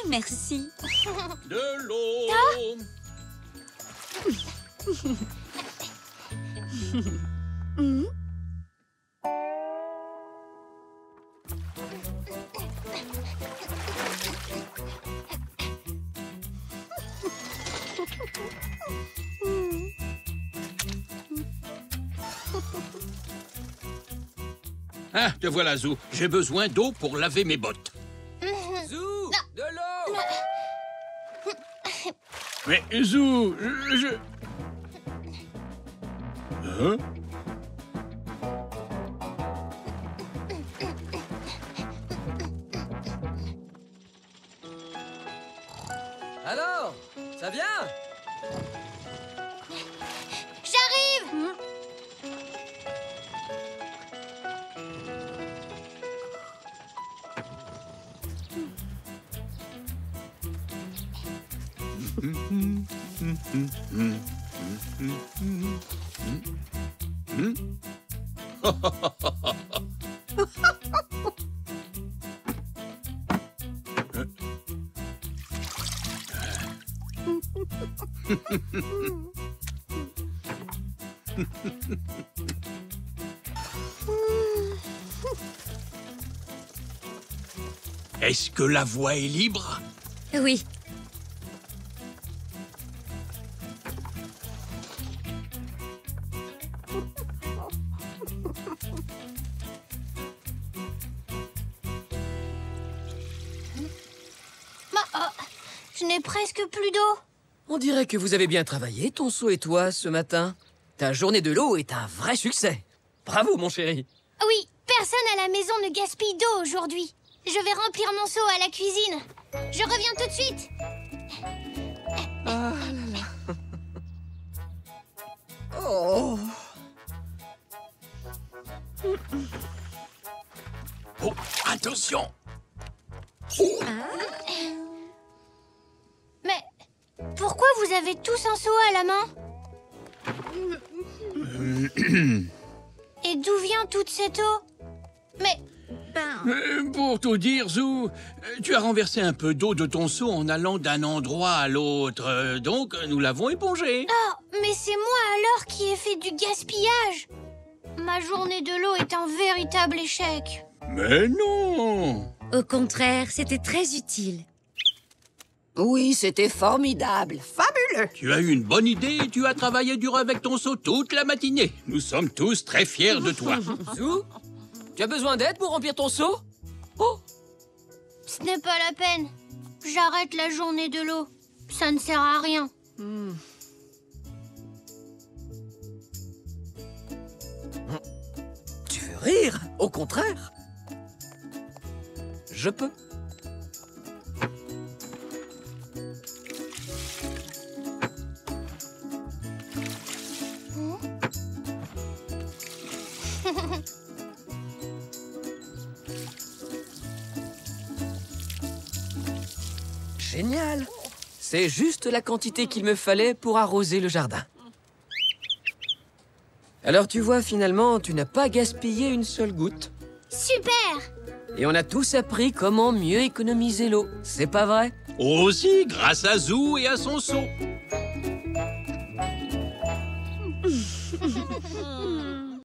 Merci. De l'eau. Ah, te voilà, Zou. J'ai besoin d'eau pour laver mes bottes. Zou, de l'eau. Mais, Zou, je... Hein? Alors, ça vient? J'arrive. Est-ce que la voie est libre? Oui. Je n'ai presque plus d'eau. On dirait que vous avez bien travaillé, Tonceau et toi, ce matin. Ta journée de l'eau est un vrai succès. Bravo, mon chéri. Oui, personne à la maison ne gaspille d'eau aujourd'hui. Je vais remplir mon seau à la cuisine. Je reviens tout de suite. Ah là là. Oh. Oh, attention. Mais pourquoi vous avez tous un seau à la main? Et d'où vient toute cette eau? Mais... Pour tout dire, Zou, tu as renversé un peu d'eau de ton seau en allant d'un endroit à l'autre. Donc, nous l'avons épongé. Oh, mais c'est moi alors qui ai fait du gaspillage. Ma journée de l'eau est un véritable échec. Mais non! Au contraire, c'était très utile. Oui, c'était formidable. Fabuleux. Tu as eu une bonne idée et tu as travaillé dur avec ton seau toute la matinée. Nous sommes tous très fiers de toi. Zou, tu as besoin d'aide pour remplir ton seau? Oh! Ce n'est pas la peine. J'arrête la journée de l'eau. Ça ne sert à rien. Tu veux rire? Au contraire. Je peux. Génial. C'est juste la quantité qu'il me fallait pour arroser le jardin. Alors tu vois, finalement, tu n'as pas gaspillé une seule goutte. Super! Et on a tous appris comment mieux économiser l'eau, c'est pas vrai? Aussi grâce à Zou et à son seau.